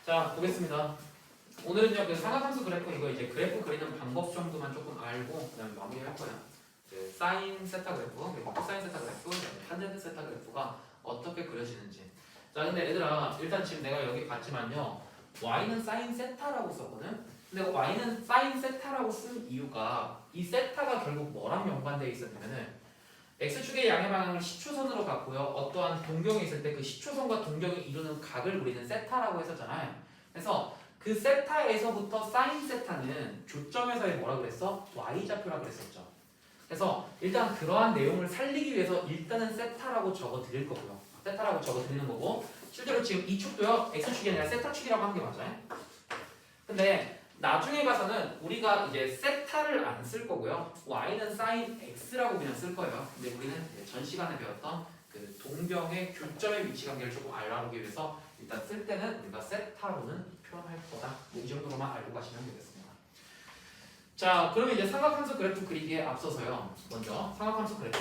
자, 보겠습니다. 오늘은요, 그 삼각함수 그래프 이거 이제 그래프 그리는 방법 정도만 조금 알고 그다음에 마무리할 거야. 이제 사인 세타 그래프, 그리고 코사인 세타 그래프, 그다음에 탄젠트 세타 그래프가 어떻게 그려지는지. 자, 근데 얘들아, 일단 지금 내가 여기 봤지만요, y는 사인 세타라고 썼거든. 근데 y는 사인 세타라고 쓴 이유가 이 세타가 결국 뭐랑 연관되어 있었냐면은 x축의 양의 방향을 시초선으로 갖고요. 어떠한 동경이 있을 때 그 시초선과 동경이 이루는 각을 우리는 세타라고 했었잖아요. 그래서 그 세타에서부터 사인 세타는 교점에서의 뭐라 그랬어? y좌표라고 그랬었죠. 그래서 일단 그러한 내용을 살리기 위해서 일단은 세타라고 적어 드릴 거고요. 세타라고 적어 드리는 거고, 실제로 지금 이 축도요, x축이 아니라 세타축이라고 한 게 맞아요. 근데 나중에 가서는 우리가 이제 세타를 안 쓸 거고요. y는 sin x라고 그냥 쓸 거예요. 근데 우리는 전 시간에 배웠던 그 동경의 교점의 위치 관계를 조금 알아보기 위해서 일단 쓸 때는 우리가 세타로는 표현할 거다. 이 정도로만 알고 가시면 되겠습니다. 자, 그러면 이제 삼각함수 그래프 그리기에 앞서서요. 먼저 삼각함수 그래프.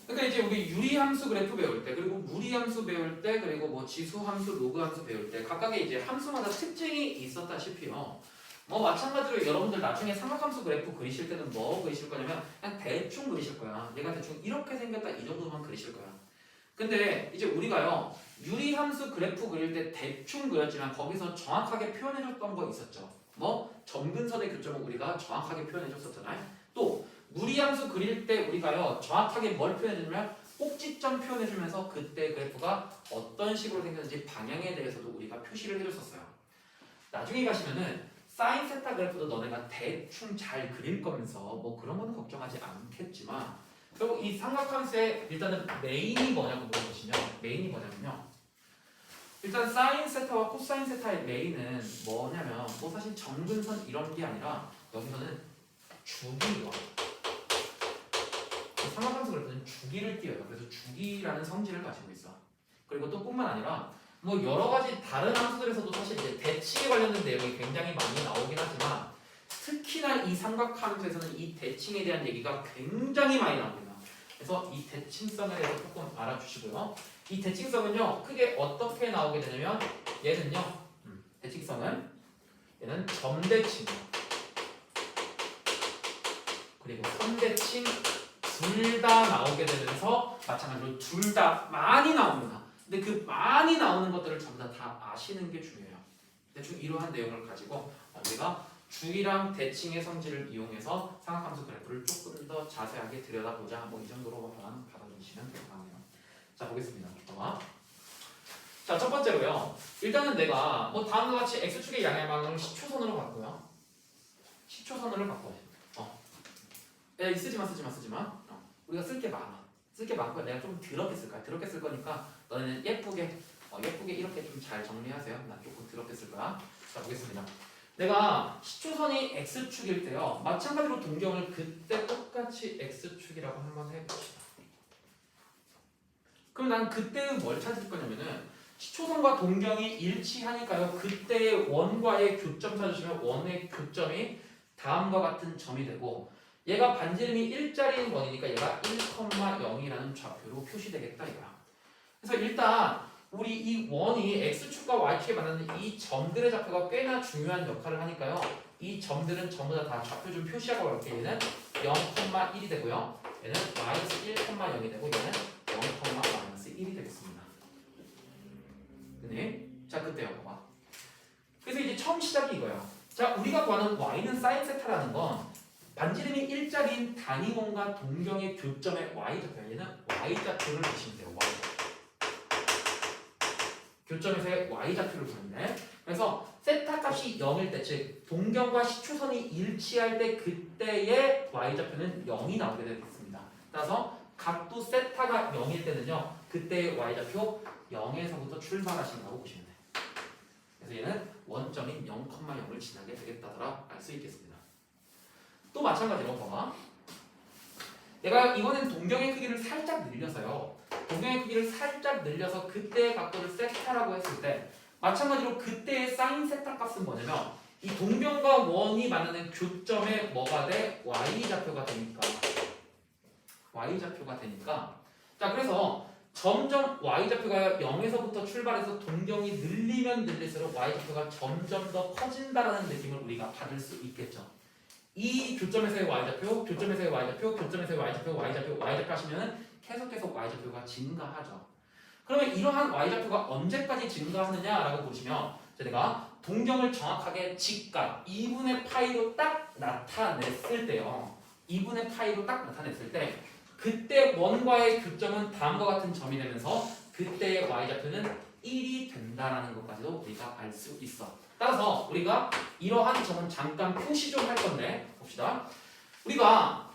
그러니까 이제 우리 유리함수 그래프 배울 때, 그리고 무리함수 배울 때, 그리고 뭐 지수함수, 로그함수 배울 때 각각의 이제 함수마다 특징이 있었다시피요. 뭐 마찬가지로 여러분들 나중에 삼각함수 그래프 그리실 때는 뭐 그리실 거냐면 그냥 대충 그리실 거야. 얘가 대충 이렇게 생겼다 이 정도만 그리실 거야. 근데 이제 우리가요, 유리함수 그래프 그릴 때 대충 그렸지만 거기서 정확하게 표현해줬던 거 있었죠. 뭐 점근선의 교점을 우리가 정확하게 표현해줬었잖아요. 또 무리함수 그릴 때 우리가요, 정확하게 뭘 표현해주면 꼭지점 표현해주면서 그때 그래프가 어떤 식으로 생겼는지 방향에 대해서도 우리가 표시를 해줬었어요. 나중에 가시면은 사인 세타 그래프도 너네가 대충 잘 그릴 거면서 뭐 그런 거는 걱정하지 않겠지만, 결국 이 삼각함수의 일단은 메인이 뭐냐고 물어보시면 메인이 뭐냐면요, 일단 사인 세타와 코사인 세타의 메인은 뭐냐면 뭐 사실 점근선 이런 게 아니라 여기서는 주기와 삼각함수 그래프는 주기를 띄워요. 그래서 주기라는 성질을 가지고 있어. 그리고 또 뿐만 아니라 뭐 여러 가지 다른 함수들에서도 사실 이제 대칭에 관련된 내용이 굉장히 많이 나오긴 하지만 특히나 이 삼각함수에서는 이 대칭에 대한 얘기가 굉장히 많이 나옵니다. 그래서 이 대칭성에 대해서 조금 알아주시고요. 이 대칭성은요, 크게 어떻게 나오게 되냐면 얘는요, 대칭성은 얘는 점대칭 그리고 선대칭 둘 다 나오게 되면서 마찬가지로 둘 다 많이 나옵니다. 근데 그 많이 나오는 것들을 전부 다 아시는 게 중요해요. 대충 이러한 내용을 가지고 우리가 주기랑 대칭의 성질을 이용해서 삼각함수 그래프를 조금 더 자세하게 들여다보자. 뭐 이 정도로만 받아주시면 될 것 같네요. 자, 보겠습니다. 자, 첫 번째로요. 일단은 내가 뭐 다음과 같이 x축의 양의 방향을 시초선으로 바꾸요. 시초선으로 바꿔. 야, 쓰지마. 우리가 쓸 게 많아. 쓸 게 많고 내가 좀 더럽게 쓸 거야. 더럽게 쓸 거니까 너는 예쁘게 이렇게 좀 잘 정리하세요. 난 조금 더럽게 쓸 거야. 자, 보겠습니다. 내가 시초선이 x축일 때요, 마찬가지로 동경을 그때 똑같이 x축이라고 한번 해봅시다. 그럼 난 그때는 뭘 찾을 거냐면은 시초선과 동경이 일치하니까요, 그때의 원과의 교점 찾으시면 원의 교점이 다음과 같은 점이 되고, 얘가 반지름이 1짜리인 원이니까 얘가 1,0이라는 좌표로 표시되겠다 이거야. 그래서 일단 우리 이 원이 x축과 y축에 만나는 이 점들의 좌표가 꽤나 중요한 역할을 하니까요, 이 점들은 전부 다 좌표 좀 표시하고 갈게요. 얘는 0,1이 되고요, 얘는 마이너스 1,0이 되고, 얘는 0,-1이 되겠습니다. 네. 자, 그때요. 봐봐. 그래서 이제 처음 시작이 이거예요. 자, 우리가 구하는 y는 사인 세타라는 건 반지름이 1짜리인 단위원과 동경의 교점의 y좌표, 얘는 y좌표를 보시면 돼요. 교점에서의 y좌표를 보는데, 그래서 세타 값이 0일 때, 즉 동경과 시초선이 일치할 때 그때의 y좌표는 0이 나오게 되겠습니다. 따라서 각도 세타가 0일 때는요, 그때의 y좌표 0에서부터 출발하신다고 보시면 돼요. 그래서 얘는 원점인 0,0을 지나게 되겠다더라 알 수 있겠습니다. 또 마찬가지로 봐봐. 내가 이번엔 동경의 크기를 살짝 늘려서요, 동경의 크기를 살짝 늘려서 그때의 각도를 세타라고 했을 때 마찬가지로 그때의 사인 세타 값은 뭐냐면 이 동경과 원이 만나는 교점에 뭐가 돼? y좌표가 되니까. 자, 그래서 점점 y좌표가 0에서부터 출발해서 동경이 늘리면 늘릴수록 y좌표가 점점 더 커진다라는 느낌을 우리가 받을 수 있겠죠. 이 교점에서의 y좌표, 교점에서의 y좌표, 교점에서의 y좌표, y좌표 하시면 계속 y좌표가 증가하죠. 그러면 이러한 y좌표가 언제까지 증가하느냐라고 보시면 제가 동경을 정확하게 직각 2분의 파이로 딱 나타냈을 때요. 2분의 파이로 딱 나타냈을 때 그때 원과의 교점은 다음과 같은 점이 되면서 그때의 y좌표는 1이 된다라는 것까지도 우리가 알 수 있어. 따라서 우리가 이러한 점은 잠깐 표시 좀 할 건데 봅시다. 우리가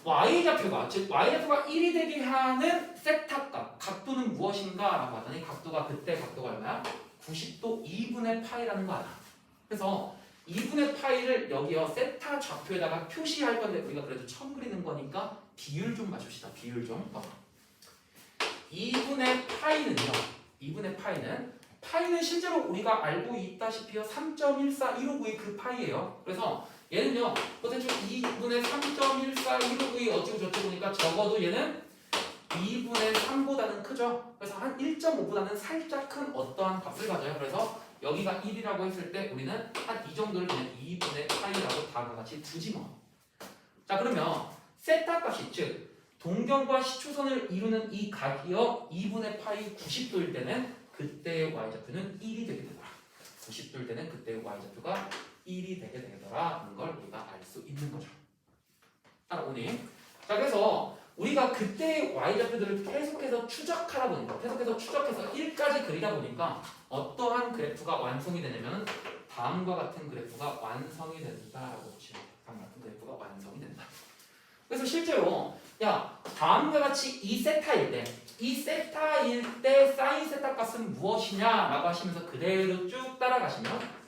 y좌표가 즉 y좌표가 1이 되게 하는 세타값 각도는 무엇인가 라고 하더니 각도가 그때 각도가 얼마야? 90도 2분의 파이라는 거 알아. 그래서 2분의 파이를 여기요 세타 좌표에다가 표시할 건데 우리가 그래도 처음 그리는 거니까 비율 좀 맞춥시다. 비율 좀. 2분의 파이는요. 2분의 파이는 실제로 우리가 알고 있다시피요 3.14159의 그 파이예요. 그래서 얘는요 대충 2분의 3.14159의 어찌고 저찌고 보니까 적어도 얘는 2분의 3보다는 크죠. 그래서 한 1.5보다는 살짝 큰 어떠한 값을 가져요. 그래서 여기가 1이라고 했을 때 우리는 한 이 정도를 그냥 2분의 파이라고 다음과 같이 두지 뭐. 자 그러면 세타 값이 즉 동경과 시초선을 이루는 이 각이요 2분의 파이 90도일 때는 그때의 y좌표는 1이 되게 되더라. 90도일 때는 그때의 y좌표가 1이 되게 되더라는 걸 우리가 알 수 있는 거죠. 따라오니? 자 그래서 우리가 그때의 y좌표들을 계속해서 추적하다 보니까 계속해서 추적해서 1까지 그리다 보니까 어떠한 그래프가 완성이 되냐면 다음과 같은 그래프가 완성이 된다라고 보시면 돼요. 다음과 같은 그래프가 완성이 된다. 그래서 실제로 다음과 같이 이 세타일 때 사인 세타 값은 무엇이냐라고 하시면서 그대로 쭉 따라가시면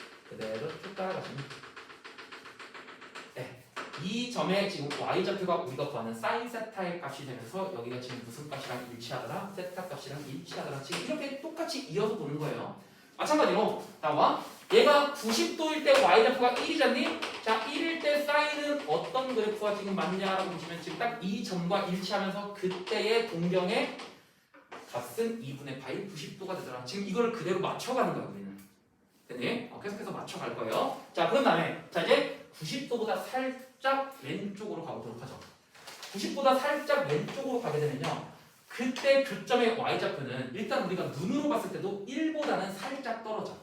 이 점에 지금 y좌표가 우리가 구하는 사인 세타의 값이 되면서 여기가 지금 무슨 값이랑 일치하더라? 세타 값이랑 일치하더라. 지금 이렇게 똑같이 이어서 보는 거예요. 마찬가지로 나와 얘가 90도일 때 y좌표가 1이잖니? 자 1일 때 사인은 어떤 그래프가 지금 맞냐라고 보시면 지금 딱 이 점과 일치하면서 그때의 동경의 값은 2분의 파이 90도가 되더라. 지금 이걸 그대로 맞춰가는 거야 우리는. 됐니? 계속해서 맞춰갈 거예요. 자 그런 다음에 자 이제 90도보다 살짝 왼쪽으로 가보도록 하죠. 90보다 살짝 왼쪽으로 가게 되면요. 그때 교점의 y좌표는 일단 우리가 눈으로 봤을 때도 1보다는 살짝 떨어져.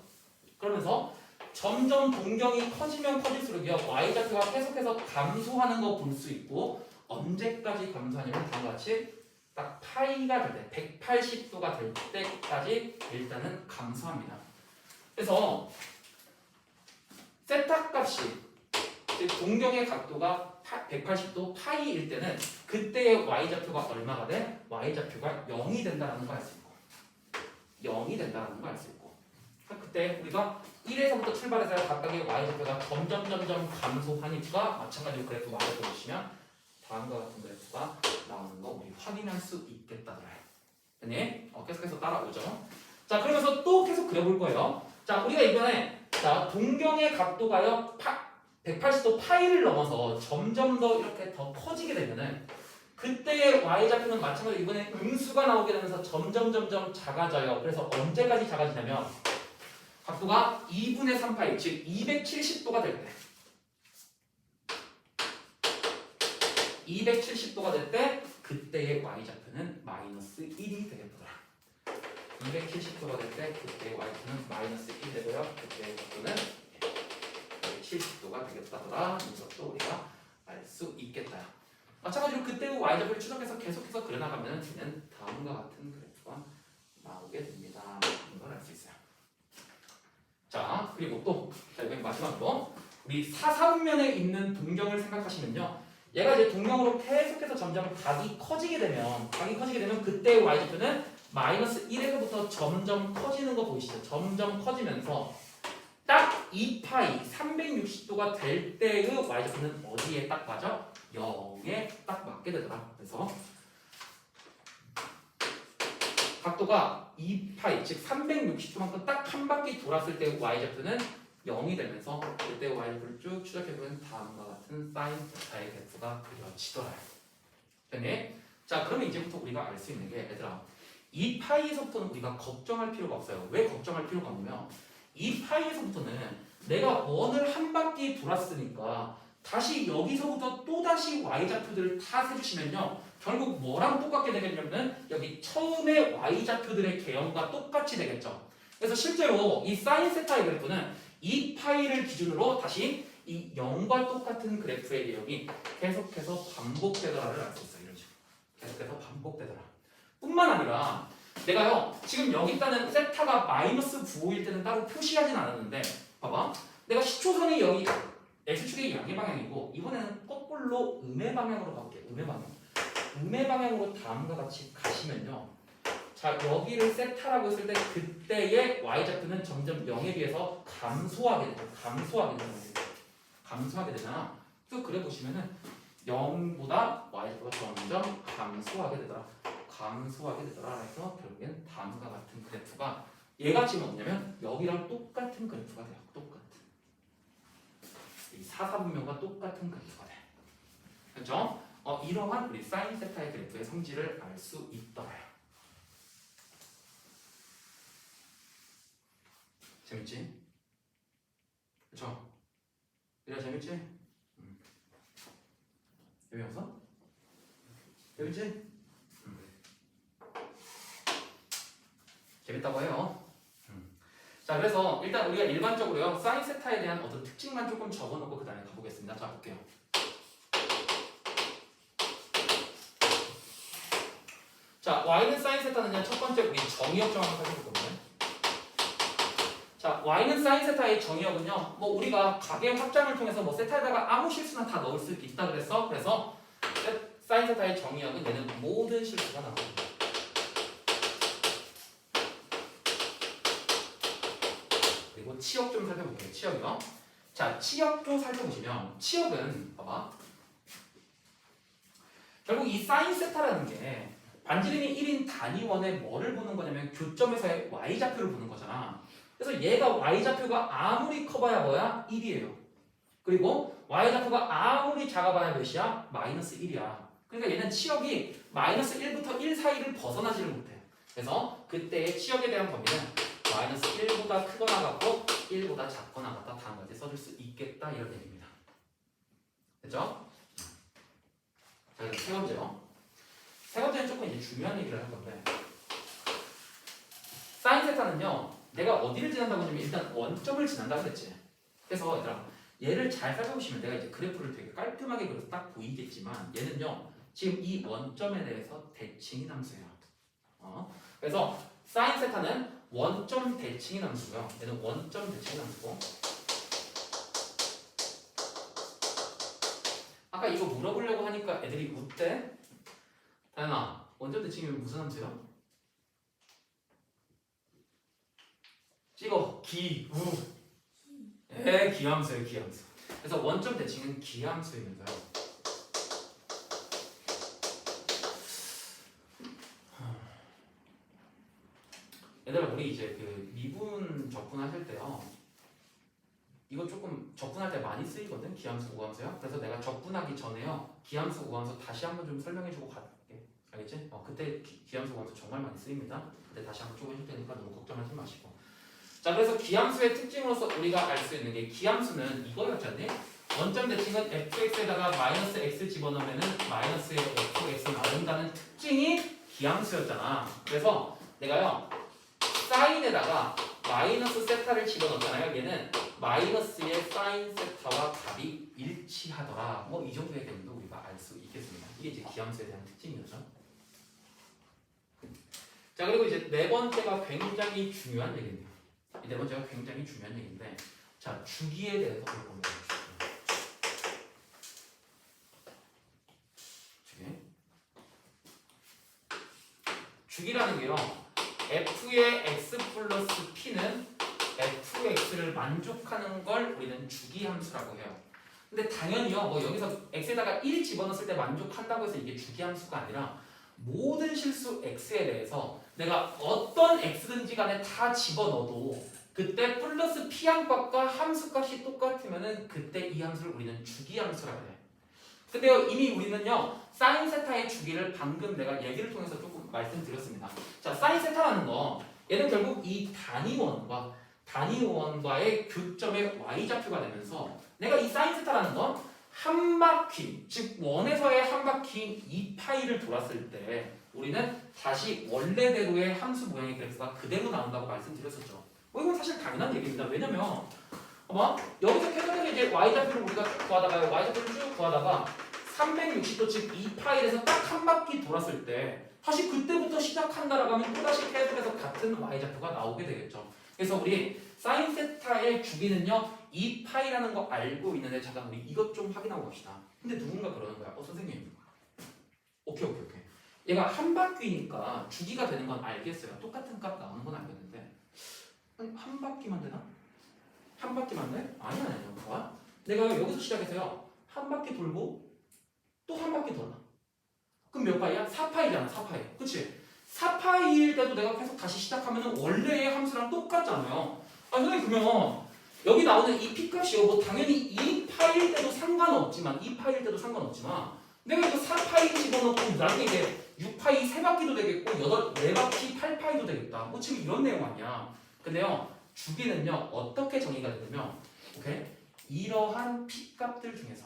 그러면서 점점 동경이 커지면 커질수록요. y좌표가 계속해서 감소하는 거 볼 수 있고 언제까지 감소하냐면 다음과 같이 딱 파이가 될 때 180도가 될 때까지 일단은 감소합니다. 그래서 세타 값이 즉 동경의 각도가 180도 파이일 때는 그때의 y좌표가 얼마가 돼? y좌표가 0이 된다는 걸 알 수 있고 0이 된다는 걸 알 수 있고 그때 우리가 1에서부터 출발해서 각각의 y좌표가 점점 감소하니까 마찬가지로 그래프 y좌표 보시면 다음과 같은 그래프가 나오는 거 우리 확인할 수 있겠다더라. 됐니? 계속해서 따라오죠. 자 그러면서 또 계속 그려볼 거예요. 자 우리가 이번에 자 동경의 각도가요 180도 파이를 넘어서 점점 더 이렇게 더 커지게 되면은 그때의 y좌표는 마찬가지로 이번에 음수가 나오게 되면서 점점 작아져요. 그래서 언제까지 작아지냐면 각도가 2분의 3파이 즉 270도가 될 때 270도가 될 때 그때의 y좌표는 마이너스 1이 되겠더라. 270도가 될 때 그때의 y좌표는 마이너스 1이 되고요. 그때의 각도는 70도가 되겠다더라. 이것도 우리가 알 수 있겠다. 마찬가지로 그때의 y좌표를 추적해서 계속해서 그려나가면 뒤는 다음과 같은 그래프가 나오게 됩니다. 이걸 알 수 있어요. 자 그리고 또 이번에 마지막으로 우리 사삼면에 있는 동경을 생각하시면요. 얘가 이제 동경으로 계속해서 점점 각이 커지게 되면 그때의 y좌표는 마이너스 1에서부터 점점 커지는 거 보이시죠? 점점 커지면서 딱 2파이 360도가 될 때의 y좌표는 어디에 딱 맞아? 0에 딱 맞게 되더라. 그래서 각도가 2파이 즉 360도만큼 딱 한 바퀴 돌았을 때 y좌표는 0이 되면서 그때 y좌표를 쭉 추적해보면 다음과 같은 사인 세타의 그래프가 그려지더라. 됐니? 자 그러면 이제부터 우리가 알 수 있는 게 얘들아 이 파이에서부터는 우리가 걱정할 필요가 없어요. 왜 걱정할 필요가 없냐면 이 파이에서부터는 내가 원을 한 바퀴 돌았으니까 다시 여기서부터 또다시 y좌표들을 다 세주시면요. 결국 뭐랑 똑같게 되겠냐면 여기 처음에 y좌표들의 개형과 똑같이 되겠죠. 그래서 실제로 이 사인 세타의 그래프는 이 파이를 기준으로 다시 이 0과 똑같은 그래프의 내용이 계속해서 반복되더라를 알 수 있어요. 이런 식으로. 계속해서 반복되더라. 뿐만 아니라 내가요 지금 여기 있다는 세타가 마이너스 9호일 때는 따로 표시하진 않았는데 봐봐. 내가 시초선이 여기 x축의 양의 방향이고 이번에는 거꾸로 음의 방향으로 가볼게요. 음의 방향. 음의 방향으로 다음과 같이 가시면요. 자 여기를 세타라고 했을 때 그때의 y좌표는 점점 0에 비해서 감소하게 되죠. 감소하게 되잖아. 그래서 그래 보시면은 0보다 y좌표가 점점 감소하게 되더라. 그래서 결국엔 다음과 같은 그래프가 얘가 지금 뭐냐면 여기랑 똑같은 그래프가 돼요. 똑같은. 이 사사분면과 똑같은 그래프가 돼. 그렇죠? 이러한 우리 사인 세타의 그래프의 성질을 알 수 있더라요. 재밌지? 그렇죠? 이래 재밌지? 재미없어? 재밌지? 재밌다고 해요. 자 그래서 일단 우리가 일반적으로요 사인 세타에 대한 어떤 특징만 조금 적어놓고 그 다음에 가보겠습니다. 자 볼게요. 자 y는 사인 세타는요 첫 번째 우리 정의역 한번 살펴볼 거거든요. 자 y는 사인 세타의 정의역은요 뭐 우리가 가계 확장을 통해서 뭐 세타에다가 아무 실수나 다 넣을 수 있다 그래서 사인 세타의 정의역은 얘는 모든 실수가 나옵니다. 그리고 치역 좀 살펴볼게요. 치역이요. 자, 치역도 살펴보시면 치역은 봐봐. 결국 이 사인 세타라는 게 반지름이 1인 단위원의 뭐를 보는 거냐면 교점에서의 y좌표를 보는 거잖아. 그래서 얘가 y좌표가 아무리 커봐야 뭐야? 1이에요. 그리고 y좌표가 아무리 작아봐야 몇이야? 마이너스 1이야. 그러니까 얘는 치역이 마이너스 1부터 1 사이를 벗어나지를 못해. 그래서 그때의 치역에 대한 범위는 마이너스 1보다 크거나 같고 1보다 작거나 같다. 다음까지 써줄 수 있겠다. 이런 얘기입니다. 됐죠? 자, 그럼 세 번째요. 세 번째는 조금 이제 중요한 얘기를 할 건데 사인 세타는요. 내가 어디를 지난다고 하냐면 일단 원점을 지난다고 했지. 그래서 얘들아 얘를 잘 살펴보시면 내가 이제 그래프를 되게 깔끔하게 그려서 딱 보이겠지만 얘는요. 지금 이 원점에 대해서 대칭인 함수예요. 그래서 사인 세타는 원점 대칭인 함수고요. 얘는 원점 대칭인 함수고. 아까 이거 물어보려고 하니까 애들이 웃대. 다현아, 원점 대칭이면 무슨 함수야? 찍어. 기, 우. 기함수예요. 기함수. 그래서 원점 대칭은 기함수이면서요. 얘들아 우리 이제 그 미분 적분하실 때요 이거 조금 적분할 때 많이 쓰이거든. 기함수 우함수요. 그래서 내가 적분하기 전에요 기함수 우함수 다시 한번 좀 설명해주고 갈게. 알겠지? 그때 기함수 우함수 정말 많이 쓰입니다. 그때 다시 한번 쭉 해줄 테니까 너무 걱정하지 마시고. 자 그래서 기함수의 특징으로서 우리가 알 수 있는 게 기함수는 이거였잖니. 원점 대칭은 fx에다가 마이너스 x 집어넣으면은 마이너스의 fx 나온다는 특징이 기함수였잖아. 그래서 내가요 사인에다가 마이너스 세타를 집어넣잖아요. 얘는 마이너스의 사인 세타와 값이 일치하더라. 뭐 이 정도의 개념도 우리가 알 수 있겠습니다. 이게 이제 기함수에 대한 특징이었죠. 자 그리고 이제 네 번째가 굉장히 중요한 얘기입니다. 이 네 번째가 굉장히 중요한 얘기인데, 자 주기에 대해서 볼 겁니다. 주기라는 게요. f의 x 플러스 p는 fx를 만족하는 걸 우리는 주기함수라고 해요. 근데 당연히요. 뭐 여기서 x에다가 1 집어넣었을 때 만족한다고 해서 이게 주기함수가 아니라 모든 실수 x에 대해서 내가 어떤 x든지 간에 다 집어넣어도 그때 플러스 p항값과 함수값이 똑같으면은 그때 이 함수를 우리는 주기함수라고 해요. 근데요 이미 우리는요 사인 세타의 주기를 방금 내가 얘기를 통해서 조금 말씀드렸습니다. 자, 사인 세타라는 거 얘는 결국 이 단위원과의 교점의 y좌표가 되면서 내가 이 사인 세타라는 건 한 바퀴, 즉 원에서의 한 바퀴 2파이를 돌았을 때 우리는 다시 원래대로의 함수 모양의 그래프가 그대로 나온다고 말씀드렸었죠. 이건 사실 당연한 얘기입니다. 왜냐면 여기서 계속해서 이제 y좌표를 우리가 구하다가 y좌표를 쭉 구하다가 360도 즉 2파이에서 딱 한 바퀴 돌았을 때 다시 그때부터 시작한다라고 하면 또다시 계속해서 같은 y좌표가 나오게 되겠죠. 그래서 우리 사인 세타의 주기는요 2파이라는 거 알고 있는데 잠깐 우리 이것 좀 확인하고 갑시다. 근데 누군가 그러는 거야. 선생님. 오케이. 얘가 한 바퀴니까 주기가 되는 건 알겠어요. 똑같은 값 나오는 건 알겠는데 아니, 한 바퀴만 되나? 한 바퀴만 돼? 아니야. 봐봐. 내가 여기서 시작해서요. 한 바퀴 돌고 또 한 바퀴 돌아. 그럼 몇 파이야? 4파이잖아. 4파이. 그치? 4파이일 때도 내가 계속 다시 시작하면 원래의 함수랑 똑같잖아요. 선생님 그러면 여기 나오는 이 p값이요. 뭐 당연히 2파일 때도 상관없지만 내가 이거 4파이 집어넣고 나중에 이제 6파이 3바퀴도 되겠고 4바퀴 8파이도 되겠다. 뭐 지금 이런 내용 아니야. 근데요. 주기는요. 어떻게 정의가 되냐면 오케이? 이러한 p값들 중에서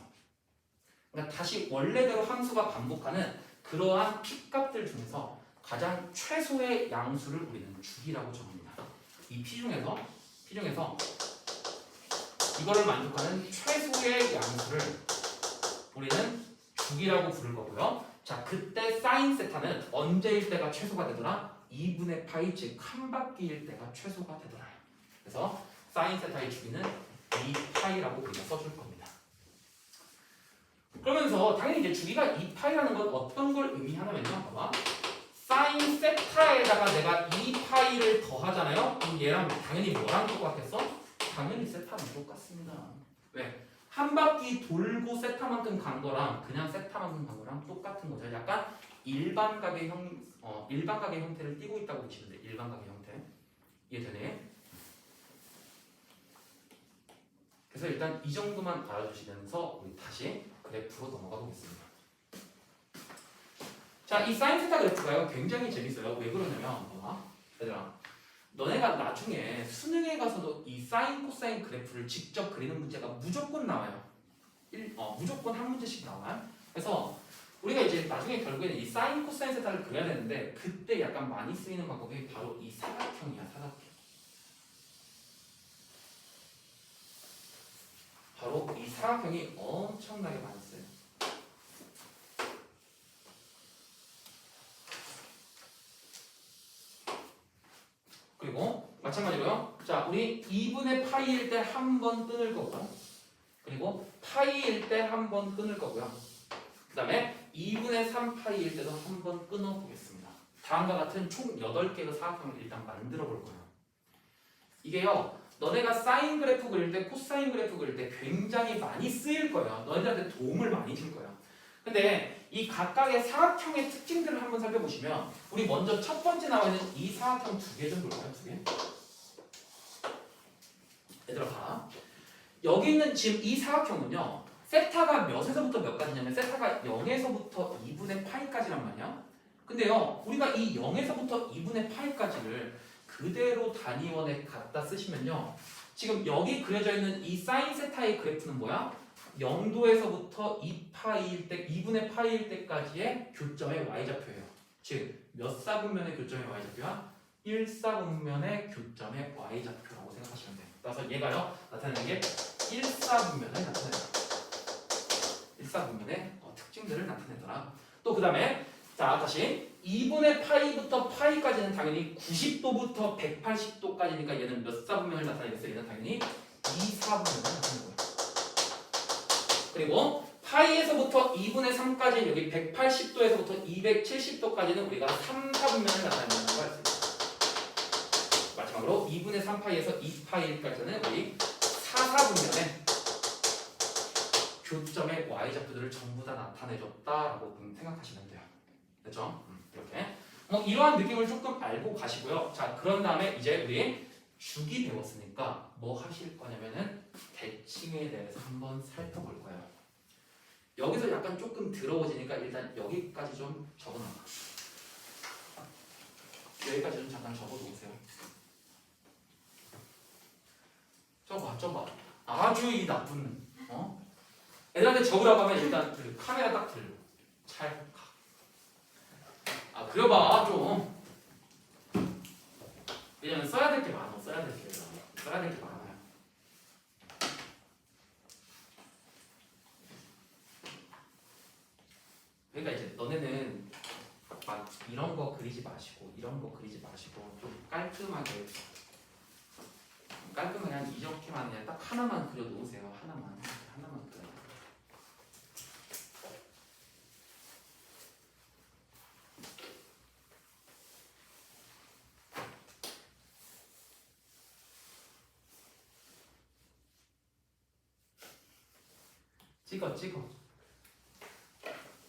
그러니까 다시 원래대로 함수가 반복하는 그러한 p값들 중에서 가장 최소의 양수를 우리는 주기라고 정합니다. 이 p 중에서 이거를 만족하는 최소의 양수를 우리는 주기라고 부를 거고요. 자, 그때 사인 세타는 언제일 때가 최소가 되더라? 2분의 파이 즉 한 바퀴일 때가 최소가 되더라. 그래서 사인 세타의 주기는 2파이라고 우리가 써줄 겁니다. 그러면서 당연히 이제 주기가 2파이라는 건 어떤 걸 의미하냐면요. 봐봐. 사인 세타에다가 내가 2파이를 더하잖아요. 그럼 얘랑 당연히 뭐랑 똑같겠어? 당연히 세타랑 똑같습니다. 왜? 한 바퀴 돌고 세타만큼 간 거랑 그냥 세타만큼 간 거랑 똑같은 거죠. 약간 일반각의 형태를 띠고 있다고 보시면 돼. 일반각의 형태. 이해되네? 그래서 일단 이 정도만 알아주시면서 우리 다시 그래프로 넘어가 보겠습니다. 자, 이 사인 세타 그래프가요 굉장히 재밌어요. 왜 그러냐면 얘들아 너네가 나중에 수능에 가서도 이 사인 코사인 그래프를 직접 그리는 문제가 무조건 나와요. 무조건 한 문제씩 나와요. 그래서 우리가 이제 나중에 결국에는 이 사인 코사인 세타를 그려야 되는데 그때 약간 많이 쓰이는 방법이 바로 이 사각형이야. 사각형. 바로 이 사각형이 엄청나게 많이 써요. 그리고 마찬가지로요. 자, 우리 2분의 파이일 때 한 번 끊을 거고요. 그리고 파이일 때 한 번 끊을 거고요. 그 다음에 2분의 3파이일 때도 한 번 끊어 보겠습니다. 다음과 같은 총 8개의 사각형을 일단 만들어 볼 거예요. 이게요. 너네가 사인 그래프 그릴 때 코사인 그래프 그릴 때 굉장히 많이 쓰일 거예요. 너희들한테 도움을 많이 줄 거예요. 근데 이 각각의 사각형의 특징들을 한번 살펴보시면 우리 먼저 첫 번째 나와 있는 이 사각형 2개 좀 볼까요? 2개. 얘들아 봐. 여기 있는 지금 이 사각형은요. 세타가 몇에서부터 몇까지냐면 세타가 0에서부터 2분의 파이까지란 말이야. 근데요. 우리가 이 0에서부터 2분의 파이까지를 그대로 단위원에 갖다 쓰시면요. 지금 여기 그려져 있는 이 사인 세타의 그래프는 뭐야? 0도에서부터 2파이일 때, 2분의 파이일 때까지의 교점의 y좌표예요. 즉, 몇 사분면의 교점의 y좌표야? 1사분면의 교점의 y좌표라고 생각하시면 돼요. 그래서 얘가요, 나타내는 게 1사분면을 나타내요. 1사분면의 특징들을 나타내더라. 또 그 다음에, 자, 다시 2분의 파이부터 파이까지는 당연히 90도부터 180도까지니까 얘는 몇 사분면을 나타내겠어요? 얘는 당연히 2사분면을 나타내는 거예요. 그리고 파이에서부터 2분의 3까지 여기 180도에서부터 270도까지는 우리가 3, 4분면을 나타낸다는 걸 알 수 있어요. 마지막으로 2분의 3파이에서 2파이까지는 우리 4, 4분면의 교점의 y좌표들을 전부 다 나타내줬다라고 생각하시면 돼요. 됐죠? 이렇게 이러한 느낌을 조금 알고 가시고요. 자, 그런 다음에 이제 우리 주기 배웠으니까 뭐 하실 거냐면은 대칭에 대해서 한번 살펴볼 거예요. 여기서 약간 조금 더러워지니까 일단 여기까지 좀 적어놔봐. 여기까지 좀 잠깐 적어놓으세요. 적어. 아주 이 나쁜 애들한테 적으라고 하면 일단 그 카메라 딱 들고 찰칵. 그려봐 좀. 왜냐면 써야 될 게 많아. 써야 될 게 많아요. 그러니까 이제 너네는 막 이런 거 그리지 마시고 좀 깔끔하게 한 이렇게만 그냥 딱 하나만 그려 놓으세요. 하나만 그려. 찍어.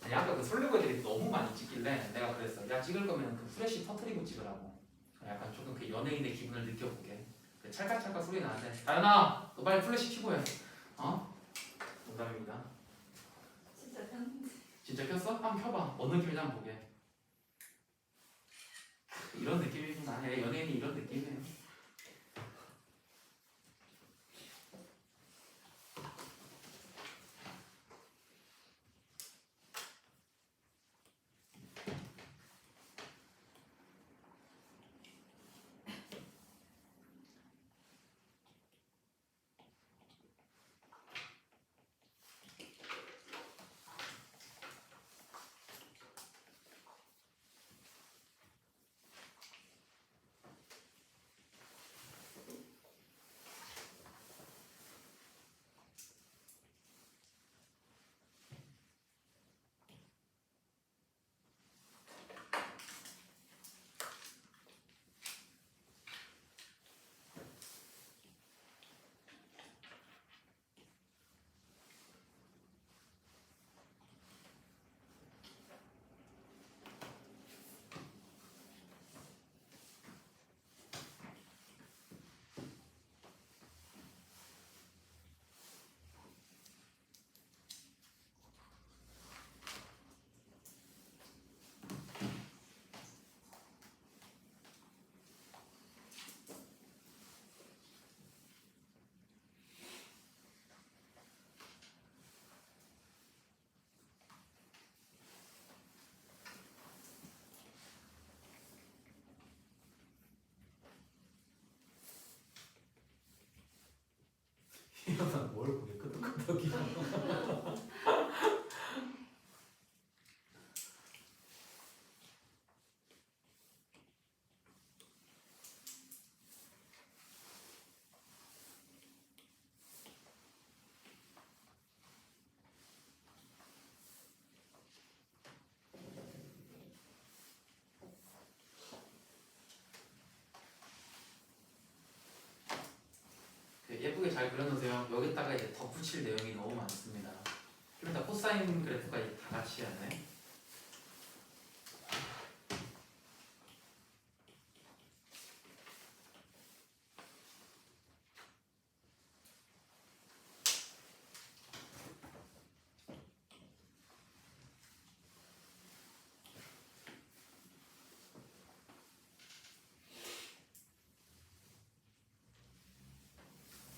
아니 아까 그 솔루고 애들이 너무 많이 찍길래 내가 그랬어. 야 찍을 거면 그 후레쉬 터트리고 찍으라고. 약간 조금 그 연예인의 기분을 느껴보게. 그 찰칵찰칵 소리 나는데 다현아 너 빨리 플래시 켜고 해. 농담입니다. 진짜 켰는데. 진짜 켰어? 한번 켜봐. 어느 느낌인지 한번 보게. 이런 느낌이구나. 연예인이 이런 느낌이에요. 이러다 뭘 보게 끄덕끄덕이야. 예쁘게 잘 그려놓으세요. 여기다가 이제 덧붙일 내용이 너무 많습니다. 좀 이따 코사인 그래프까지 다 같이 하네.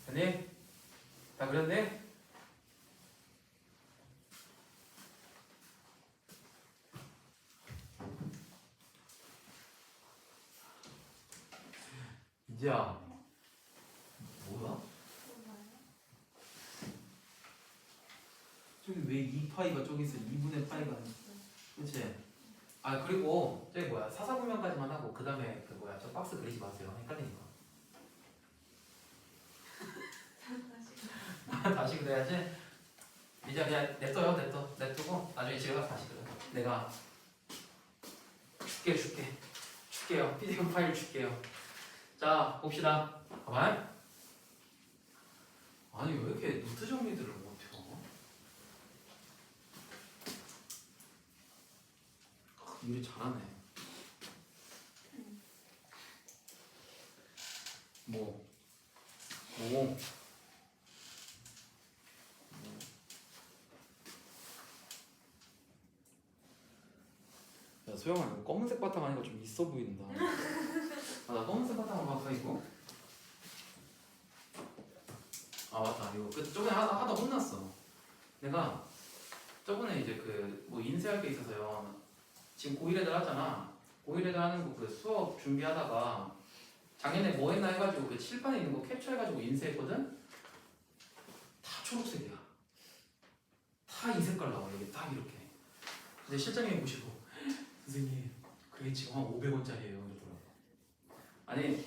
됐니? 다 그렸네? 이제야 뭐야? 저기 왜 2파이가 저기 있어? 2분의 파이가 아니야. 그치? 그리고 저기 뭐야 사사분면까지만 하고 그 다음에 그 뭐야 저 박스 그리지 마세요. 헷갈리니까. 다시 그래야지. 이제 그냥 냅둬요. 냅두고 나중에 집에 가서 다시 그려. 내가 줄게요. PDF 파일 줄게요. 자 봅시다. 가만. 아니 왜 이렇게 노트 정리들을 못해? 일이 잘하네. 뭐 야 소영아 이거 검은색 바탕 하니까 좀 있어 보인다. 나 검은색 바탕으로 막 써있고. 아 맞다, 이거 그 저번에 하다 혼났어. 내가 저번에 이제 그 뭐 인쇄할 게 있어서요. 지금 고1 애들 하잖아. 고1 애들 하는 거 그 수업 준비하다가 작년에 뭐 했나 해가지고 그 칠판에 있는 거 캡처해가지고 인쇄했거든. 다 초록색이야. 다 이 색깔 나와. 이게 딱 이렇게. 근데 실장님이 보시고 선생님 그게 지금 한 500원짜리예요 이러더라고. 아니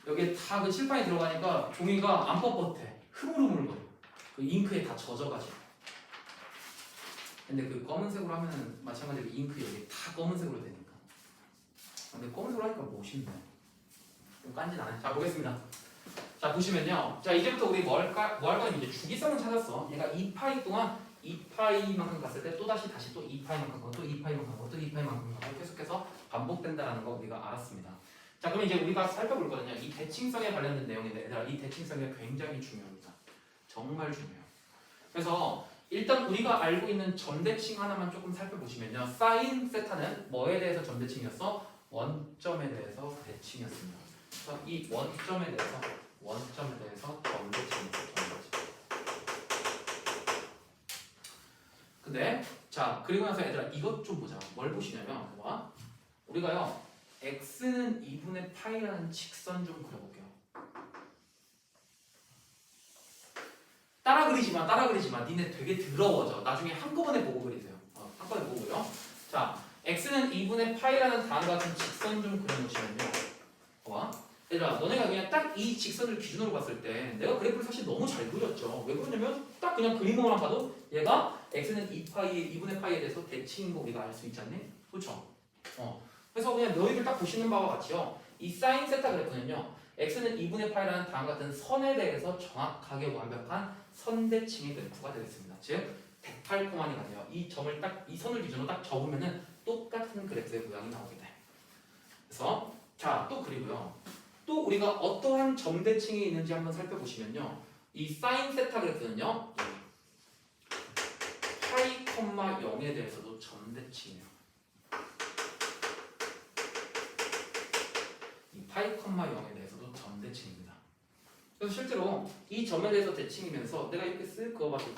여기 다 그 칠판이 들어가니까 종이가 안 뻣뻣해. 흐물흐물거려. 그 잉크에 다 젖어가지고. 근데 그 검은색으로 하면 마찬가지로 잉크 여기 다 검은색으로 되니까. 근데 검은색으로 하니까 멋있네. 좀 깐지나네. 자 보겠습니다. 자 보시면요. 자 이제부터 우리 뭐 할 거는 이제 주기성을 찾았어. 얘가 2파이 동안 2파이만큼 갔을 때 또다시 또 2파이만큼 가고 또 2파이만큼 가고 또 2파이만큼 가고 계속해서 반복된다는 거 우리가 알았습니다. 자 그럼 이제 우리가 살펴볼 거는요. 이 대칭성에 관련된 내용인데 얘들아 이 대칭성이 굉장히 중요합니다. 정말 중요해요. 그래서 일단 우리가 알고 있는 점대칭 하나만 조금 살펴보시면요. 사인 세타는 뭐에 대해서 점대칭이었어? 원점에 대해서 대칭이었습니다. 그래서 이 원점에 대해서 점대칭이었어요. 점대칭. 근데 자 그리고 나서 얘들아 이것 좀 보자. 뭘 보시냐면 봐. 우리가요 x는 2분의 파이라는 직선 좀 그려볼게요. 따라 그리지 마. 니네 되게 더러워져. 나중에 한꺼번에 보고 그리세요. 한꺼번에 보고 그려. 자 x는 2분의 파이라는 다음과 같은 직선 좀 그려놓으시면요. 봐. 얘들아 너네가 그냥 딱 이 직선을 기준으로 봤을 때 내가 그래프를 사실 너무 잘 그렸죠. 왜 그러냐면 딱 그냥 그림으로만 봐도 얘가 x는 2분의 파이에 대해서 대칭인 거 우리가 알 수 있지 않니? 그렇죠? 그래서 그냥 너희들 딱 보시는 바와 같이요. 이 사인 세타 그래프는요. x는 2분의 파이라는 다음과 같은 선에 대해서 정확하게 완벽한 선대칭의 그래프가 되겠습니다. 즉 108,2가 돼요. 이 점을 딱 이 선을 기준으로 딱 접으면은 똑같은 그래프의 모양이 나오게 돼. 그래서 자 또 그리고요. 또 우리가 어떠한 점대칭이 있는지 한번 살펴보시면요. 이 사인 세타 그래프는요. 파이, 0에 대해서도 점대칭이에요. 이 파이, 0에 대해서도 점대칭입니다. 그래서 실제로 이 점에 대해서 대칭이면서 내가 이렇게 쓱 그어봤을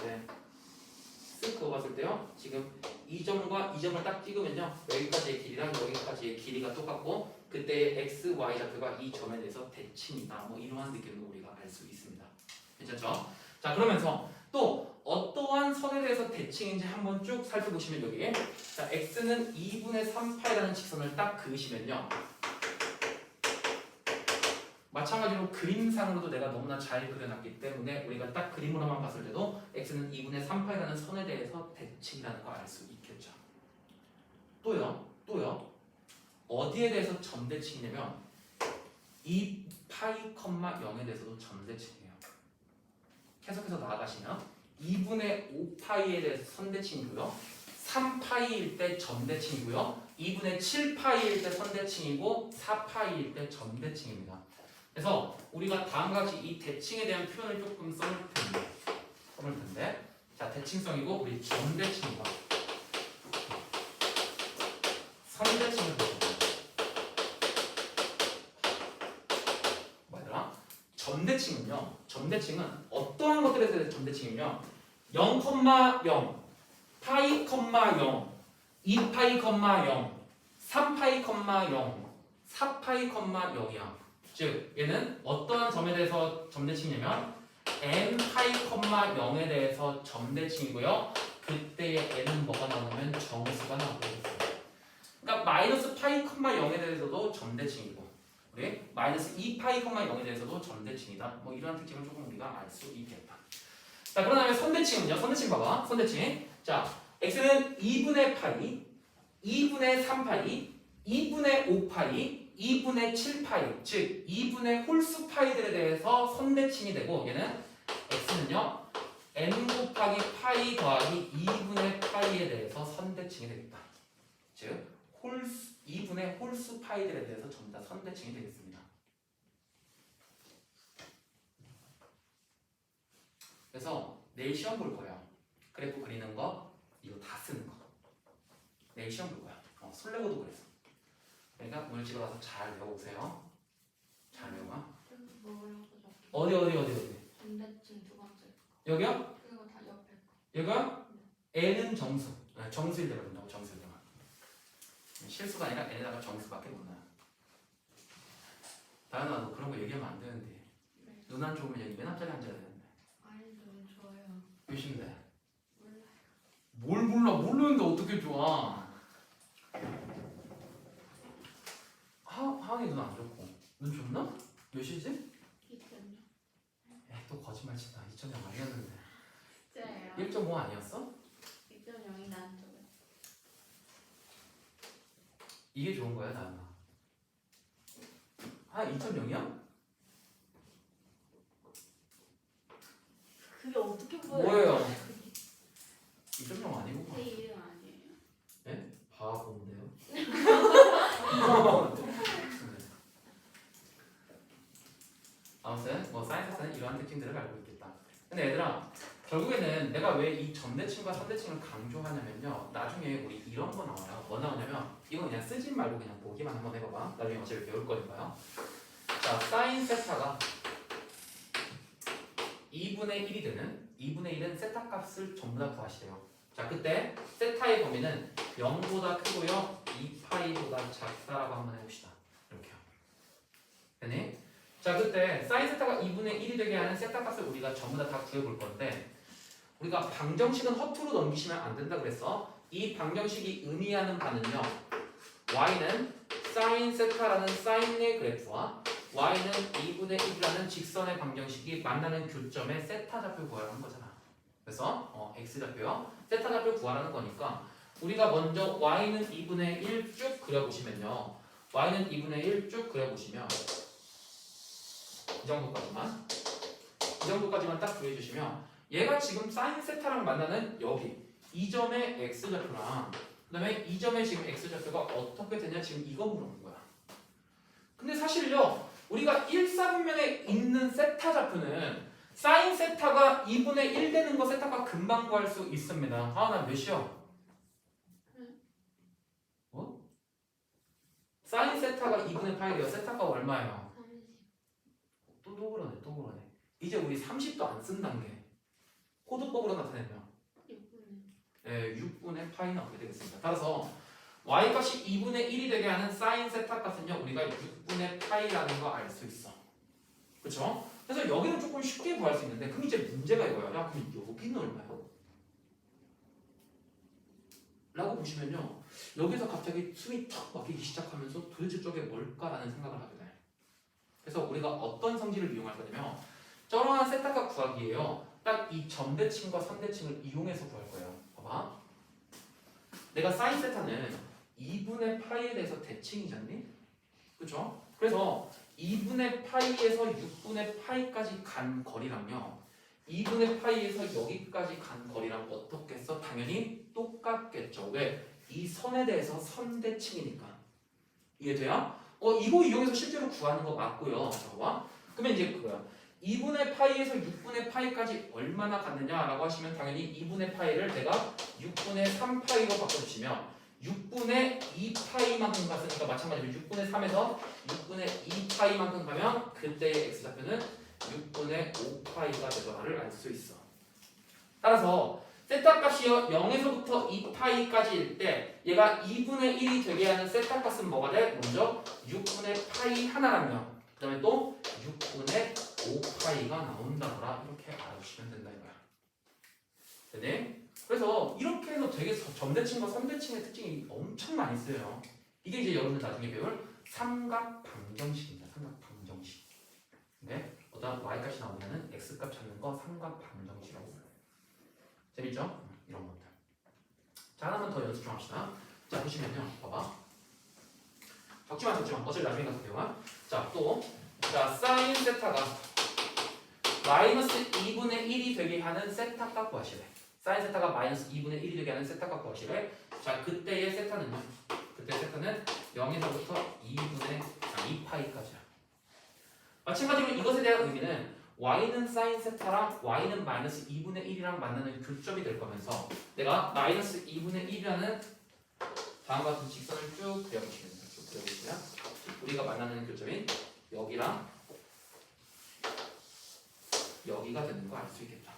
때요. 지금 이 점과 이 점을 딱 찍으면요. 여기까지의 길이랑 여기까지의 길이가 똑같고 그때의 x, y 좌표가 이 점에 대해서 대칭이다. 뭐 이러한 느낌으로 우리가 알 수 있습니다. 괜찮죠? 자 그러면서 또 어떠한 선에 대해서 대칭인지 한번 쭉 살펴보시면 여기에 자 x는 2분의 3파이라는 직선을 딱 그으시면요. 마찬가지로 그림상으로도 내가 너무나 잘 그려놨기 때문에 우리가 딱 그림으로만 봤을 때도 x는 2분의 3파이라는 선에 대해서 대칭이라는 걸 알 수 있겠죠. 또요. 어디에 대해서 점대칭이냐면 2파이, 0에 대해서도 점대칭이에요. 계속해서 나아가시면 2분의 5파이에 대해서 선대칭이고요. 3파이일 때 점대칭이고요. 2분의 7파이일 때 선대칭이고 4파이일 때 점대칭입니다. 그래서 우리가 다음과 같이 이 대칭에 대한 표현을 조금 써볼 텐데 자 대칭성이고 우리 점대칭이고 선대칭을 보시면 뭐더라? 점대칭은 어떠한 것들에 대해서 점대칭이며 0,0 파이, 0 2파이, 0 3파이, 0 4파이, 0이야. 즉 얘는 어떠한 점에 대해서 점대칭이냐면 n파이, 0에 대해서 점대칭이고요. 그때의 n은 뭐가 나오냐면 정수가 나오겠어요. 그러니까 마이너스 파이, 0에 대해서도 점대칭이고 우리 마이너스 2파이, 0에 대해서도 점대칭이다. 뭐 이러한 특징을 조금 우리가 알 수 있겠다. 자 그런 다음에 선대칭은요. 선대칭 봐봐. 선대칭. 자 x는 2분의 파이, 2분의 3파이, 2분의 5파이 2분의 7파이, 즉 2분의 홀수 파이들에 대해서 선대칭이 되고 얘는 x는요 n 곱하기 파이 더하기 2분의 파이에 대해서 선대칭이 되겠다. 즉 2분의 홀수 파이들에 대해서 전부 다 선대칭이 되겠습니다. 그래서 내일 시험 볼 거예요. 그래프 그리는 거 이거 다 쓰는 거. 내일 시험 볼 거야. 설레고도 그랬어. 그러니까 오늘 집에 가서 잘 외워보세요. 어디? 반대층 두 번째 여기요? 그리고 다 옆에 거. 여기요? n은 정수. 정수일 때만 된다고, 정수일 때만. 실수가 아니라 n에다가 정수밖에 못 나요. 다현아, 너 그런 거 얘기하면 안 되는데. 네. 눈 안 좋으면 여기 맨 앞자리 앉아야 되는데. 아니 너무 좋아요. 몇인데? 몰라요. 뭘 몰라? 모르는데 어떻게 좋아? 하은이 눈 안 좋고. 눈 좋나? 몇이지? 이점요. 또 거짓말 친다. 2.0 아니었는데. 진짜예요. 1.5 아니었어? 2.0이 나한테 왜? 이게 좋은 거야, 나은아. 2.0이야? 그게 어떻게 보여요? 뭐예요? 2.0 아니고. 제 이름 아니에요. 네? 바본데요? 아무튼 뭐 사이언스는 이러한 특징들을 알고 있겠다. 근데 얘들아, 결국에는 내가 왜 이 전대칭과 선대칭을 강조하냐면요, 나중에 우리 이런 거 나와요. 뭐 나오냐면, 이건 그냥 쓰지 말고 그냥 보기만 한번 해봐봐. 나중에 어차피 배울 거니까요. 자, 사인 세타가 2분의 1이 되는 2분의 1은 세타 값을 전부 다 구하시래요. 자, 그때 세타의 범위는 0보다 크고요, 2파이보다 작다라고 한번 해봅시다. 이렇게요. 되니? 자, 그때 사인 세타가 2분의 1이 되게 하는 세타 값을 우리가 전부 다 구해볼 건데, 우리가 방정식은 허투루 넘기시면 안 된다 그랬어. 이 방정식이 의미하는 바는요, y는 사인 세타라는 사인의 그래프와 y는 2분의 1이라는 직선의 방정식이 만나는 교점의 세타 좌표 구하라는 거잖아. 그래서 x 좌표요, 세타 좌표 구하라는 거니까 우리가 먼저 y는 2분의 1 쭉 그려보시면요, y는 2분의 1 쭉 그려보시면 이 정도까지만 딱 그려주시면, 얘가 지금 사인 세타랑 만나는 여기 이 점의 x 좌표랑 그 다음에 이 점의 지금 x 좌표가 어떻게 되냐, 지금 이거 물어보는 거야. 근데 사실요, 우리가 1사분면에 있는 세타 좌표는 사인 세타가 2분의 1 되는 거 세타가 금방 구할 수 있습니다. 나 몇이요? 사인 세타가 2분의 파이래요. 세타가 얼마예요? 30. 또 그러네. 이제 우리 30도 안 쓴다는 게 코드법으로 나타내면 6분의 6분의 파이 나오게 되겠습니다. 따라서 y값이 2분의 1이 되게 하는 사인 세타 값은요, 우리가 6분의 파이라는 거 알 수 있어. 그렇죠? 그래서 여기는 조금 쉽게 구할 수 있는데, 그럼 이제 문제가 이거야. 야, 그럼 여기는 얼마야? 라고 보시면요, 여기서 갑자기 숨이 턱 막히기 시작하면서 도대체 저게 뭘까라는 생각을 하게 돼. 그래서 우리가 어떤 성질을 이용할 거냐면, 저러한 세타값 구하기예요. 딱 이 점대칭과 선대칭을 이용해서 구할 거예요. 봐봐. 내가 사인 세타는 2분의 파이에 대해서 대칭이잖니? 그쵸? 그래서 2분의 파이에서 6분의 파이까지 간 거리랑요, 2분의 파이에서 여기까지 간 거리랑 어떻겠어? 당연히 똑같겠죠. 왜? 이 선에 대해서 선대칭이니까. 이해돼요? 이거 이용해서 실제로 구하는 거 맞고요. 봐봐. 그러면 이제 그거야. 2분의 파이에서 6분의 파이까지 얼마나 갔느냐라고 하시면, 당연히 2분의 파이를 내가 6분의 3파이로 바꿔주시면 6분의 2파이만큼 갔으니까 마찬가지로 6분의 3에서 6분의 2파이만큼 가면 그때의 x좌표는 6분의 5파이가 되더라를 알 수 있어. 따라서 세타 값이 0에서부터 2파이까지일 때 얘가 2분의 1이 되게 하는 세타 값은 뭐가 돼? 먼저 6분의 파이 하나라면, 그 다음에 또 6분의 5파이가 나온다더라. 이렇게 알아주시면 된다 이거야. 되네? 그래서 이렇게 해서 되게 점대칭과 선대칭의 특징이 엄청 많이 쓰여요. 이게 이제 여러분들 나중에 배울 삼각 방정식입니다. 삼각 방정식. 네? 어떤 y값이 나오면은 x값 찾는 거 삼각 방정식이라고 불러요. 재밌죠? 이런 것들. 자, 하나만 더 연습 좀 합시다. 자, 보시면요. 봐봐. 적지만 어차피 나중에 가서 배워. 자, 또 사인 세타가 마이너스 2분의 1이 되게 하는 세타 값 구하시래. 사인 세타가 마이너스 2분의 1이 되게 하는 세타 값 구하시래. 자, 그때의 세타는요. 그때 세타는 0에서부터 2파이까지야. 마찬가지로 이것에 대한 의미는 y는 사인 세타랑 y는 마이너스 2분의 1이랑 만나는 교점이 될 거면서, 내가 마이너스 2분의 1이라는 다음과 같은 직선을 쭉 그려보시면 됩니다. 쭉 그려보시면 우리가 만나는 교점인 여기랑 여기가 되는 거 알 수 있겠다.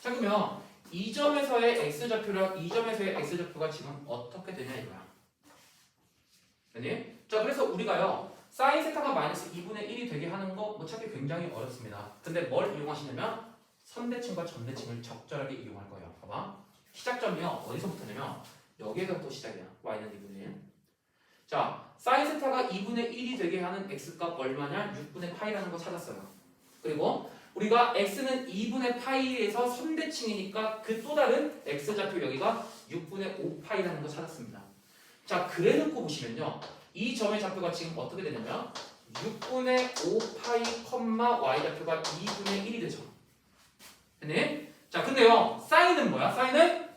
자 그러면 이 점에서의 x좌표랑 이 점에서의 x좌표가 지금 어떻게 되냐 이거야. 아니? 자 그래서 우리가요 사인 세타가 마이너스 2분의 1이 되게 하는 거 뭐 찾기 굉장히 어렵습니다. 근데 뭘 이용하시냐면 선대칭과 점대칭을 적절하게 이용할 거예요. 봐봐. 시작점이요 어디서부터냐면 여기에서부터 시작이야. y는 2분의 1. 자 사인 세타가 2분의 1이 되게 하는 x값 얼마냐? 6분의 파이라는 거 찾았어요. 그리고 우리가 x는 2분의 파이에서 선대칭이니까 그 또 다른 x좌표 여기가 6분의 5파이라는 거 찾았습니다. 자 그래 놓고 보시면요 이 점의 좌표가 지금 어떻게 되냐면 6분의 5파이, y좌표가 2분의 1이 되죠. 됐니? 자 근데요 사인은 뭐야? 사인은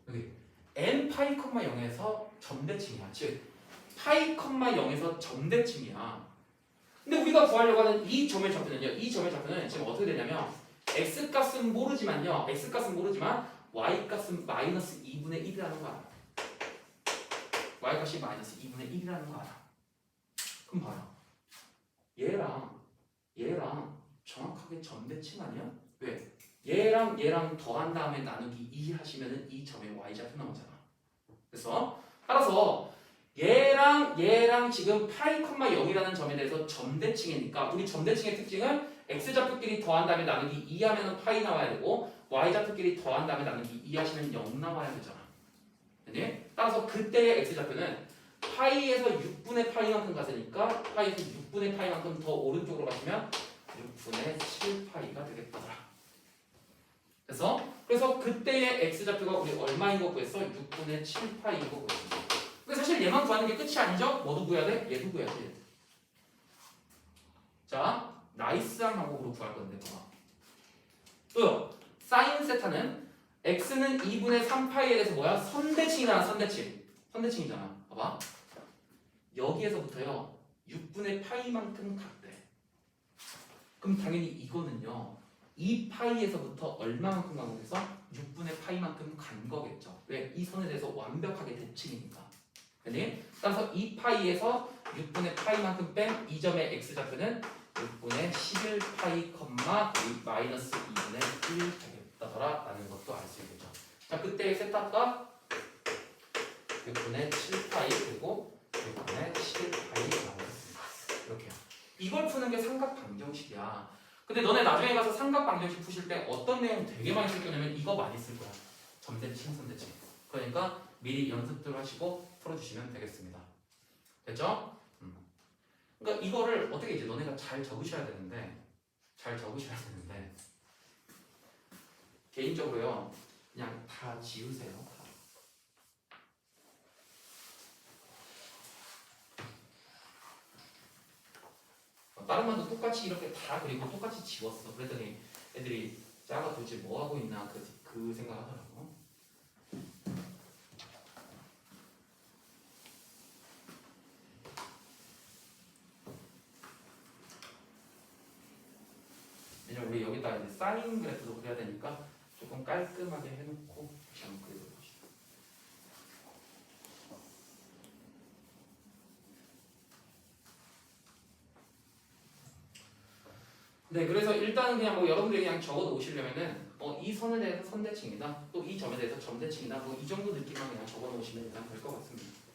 여기 n파이, 0에서 점대칭이야. 즉 파이, 0에서 점대칭이야. 근데 우리가 구하려고 하는 이 점의 좌표는요. 이 점의 좌표는 지금 어떻게 되냐면 x값은 모르지만요. x값은 모르지만 y값은 마이너스 2분의 1이라는 거 알아. y값이 마이너스 2분의 1이라는 거 알아. 그럼 봐요. 얘랑 정확하게 점대칭 아니야? 왜? 얘랑 더한 다음에 나누기 2 하시면은 이 점의 y좌표 나오잖아. 그래서 따라서 얘랑 지금 파이, 0이라는 점에 대해서 점대칭이니까 우리 점대칭의 특징은 x좌표끼리 더한 다음에 나누기 2 하면 파이 나와야 되고 y좌표끼리 더한 다음에 나누기 2 하시면 0 나와야 되잖아. 네? 따라서 그때의 x좌표는 파이에서 6분의 파이만큼 갔으니까 파이에서 6분의 파이만큼 더 오른쪽으로 가시면 6분의 7파이가 되겠더라. 그래서 그때의 x좌표가 우리 얼마인 거 구했어? 6분의 7파이인 거 구했어. 근데 사실 얘만 구하는 게 끝이 아니죠? 뭐도 구해야 돼? 얘도 구해야지. 자, 나이스한 방법으로 구할 건데 봐봐. 또요. 사인 세타는 x는 2분의 3파이에 대해서 뭐야? 선대칭이잖아. 선대칭이잖아. 봐봐. 여기에서부터요. 6분의 파이만큼 갔대. 그럼 당연히 이거는요. 2파이에서부터 얼마만큼 간 거겠어? 6분의 파이만큼 간 거겠죠. 왜? 이 선에 대해서 완벽하게 대칭이니까. 그니? 따라서 2파이에서 6분의 파이만큼 뺀 이 점의 x좌표는 6분의 11파이, 마이너스 2분의 1 되겠다더라 라는 것도 알 수 있겠죠. 자, 그때의 세타가 6분의 7파이 그리고 6분의 11파이 나오겠습니다. 이렇게요. 이걸 푸는 게 삼각방정식이야. 근데 너네 나중에 가서 삼각방정식 푸실 때 어떤 내용 되게 많이 쓸 거냐면 이거 많이 쓸 거야. 점대칭, 선대칭. 그러니까 미리 연습들 하시고 풀어주시면 되겠습니다. 됐죠? 그러니까 이거를 어떻게 이제 너네가 잘 적으셔야 되는데 개인적으로요 그냥 다 지우세요. 다른 반도 똑같이 이렇게 다 그리고 똑같이 지웠어. 그랬더니 애들이 짜가 도대체 뭐 하고 있나 그 생각하더라고. 왜냐면 우리 여기다 이제 사인 그래프도 그려야 되니까 조금 깔끔하게 해놓고 다시 한번 그려봅시다. 네, 그래서 일단은 그냥 뭐 여러분들이 그냥 적어 놓으시려면은 이 선에 대해서 선대칭이다, 또 이 점에 대해서 점대칭이다, 뭐 이 정도 느낌만 그냥 적어 놓으시면 일단 될 것 같습니다.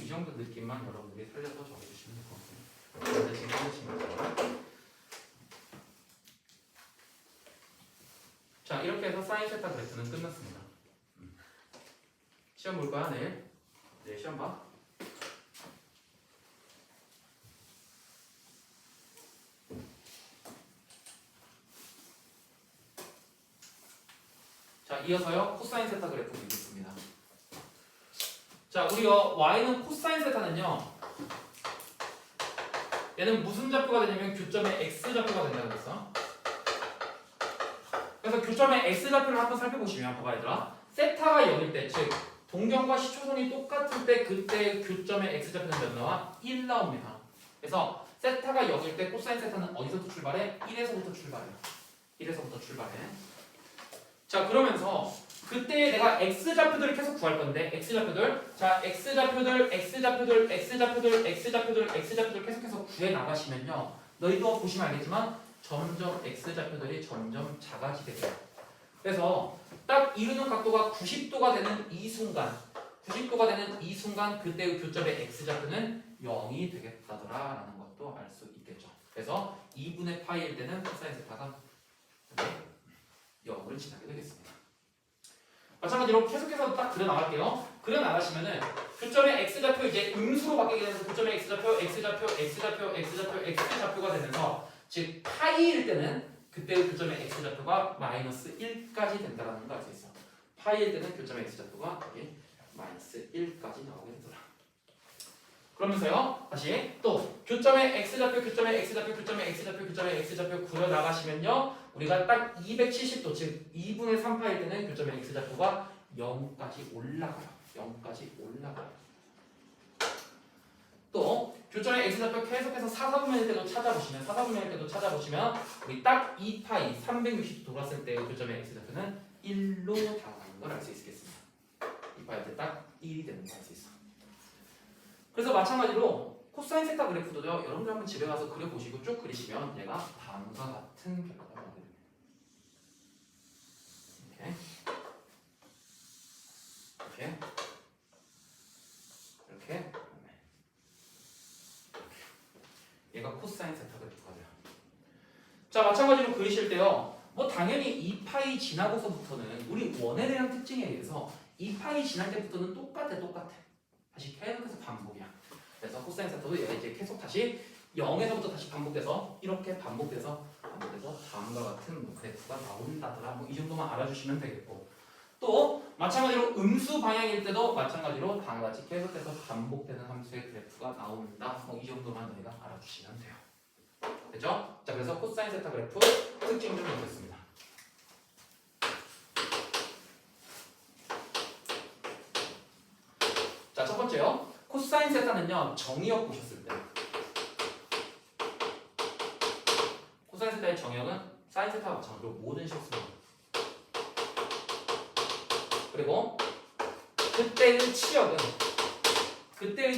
이 정도 느낌만 여러분들이 살려서 적어주시면 될 것 같아요. 자, 이렇게 해서 사인 세타 그래프는 끝났습니다. 시험 볼 거야 내일? 네, 시험 봐. 자, 이어서요 코사인 세타 그래프 보겠습니다. 자, 우리가 y는 코사인 세타는요 얘는 무슨 좌표가 되냐면 교점의 x좌표가 된다고 했어. 그래서 교점의 x좌표를 한번 살펴보시면 봐봐 얘들아. 세타가 0일 때, 즉 동경과 시초선이 똑같을 때 그때 교점의 x좌표는 몇 나와? 1 나옵니다. 그래서 세타가 0일 때 코사인 세타는 어디서부터 출발해? 1에서부터 출발해요. 1에서부터 출발해. 자 그러면서 그때 내가 x좌표들을 계속 구할 건데 x좌표들 자 x좌표들 계속해서 구해 나가시면요 너희도 보시면 알겠지만 점점 x좌표들이 점점 작아지게 돼요. 그래서 딱 이루는 각도가 90도가 되는 이 순간 그때의 교점의 x좌표는 0이 되겠다더라라는 것도 알 수 있겠죠. 그래서 2분의 파이일 때는 코사인 세타가 0을 지나게 되겠습니다. 마찬가지로 계속해서 딱 그려 나갈게요. 그려 나가시면은 교점의 x좌표 이제 음수로 바뀌게 되면서 교점의 x좌표가 되면서 즉 파이일 때는 그때의 교점의 x좌표가 마이너스 1까지 된다는 걸 알 수 있어. 파이일 때는 교점의 x좌표가 여기 마이너스 1까지 나오게 되더라. 그러면서요 다시 또 교점의 x좌표 그려 나가시면요 우리가 딱 270도 즉 2분의 3파일 때는 교점의 x좌표가 0까지 올라가요. 또 교점의 x좌표 계속해서 사사분면일 때도 찾아보시면 우리 딱 2파이 360도 돌았을 때 교점의 x좌표는 1로 다가가는 걸 알 수 있겠습니다. 2파이 때 딱 1이 되는 걸 알 수 있어. 그래서 마찬가지로 코사인 세타 그래프도요. 여러분들 한번 집에 가서 그려보시고 쭉 그리시면 얘가 다음과 같은 결과가 나오게 됩니다. 이렇게 얘가 코사인 세타 그래프가 돼요. 자 마찬가지로 그리실 때요. 뭐 당연히 2파이 지나고서부터는 우리 원에 대한 특징에 의해서 2파이 지날 때부터는 똑같아. 다시 계속해서 반복이야. 그래서 코사인 세타도 얘가 이제 계속 다시 0에서부터 다시 반복돼서 이렇게 반복돼서 다음과 같은 뭐 그래프가 나온다더라. 뭐 이 정도만 알아주시면 되겠고 또 마찬가지로 음수 방향일 때도 마찬가지로 다음과 같이 계속해서 반복되는 함수의 그래프가 나온다. 뭐 이 정도만 너희가 알아주시면 돼요. 됐죠? 자 그래서 코사인 세타 그래프 특징 좀 보겠습니다. 자 첫 번째요. 코사인 세타는요 정의역 보셨을 때 코사인 세타의 정의역은 사인 세타와 마찬가지로 모든 실수입니다. 그리고 그때의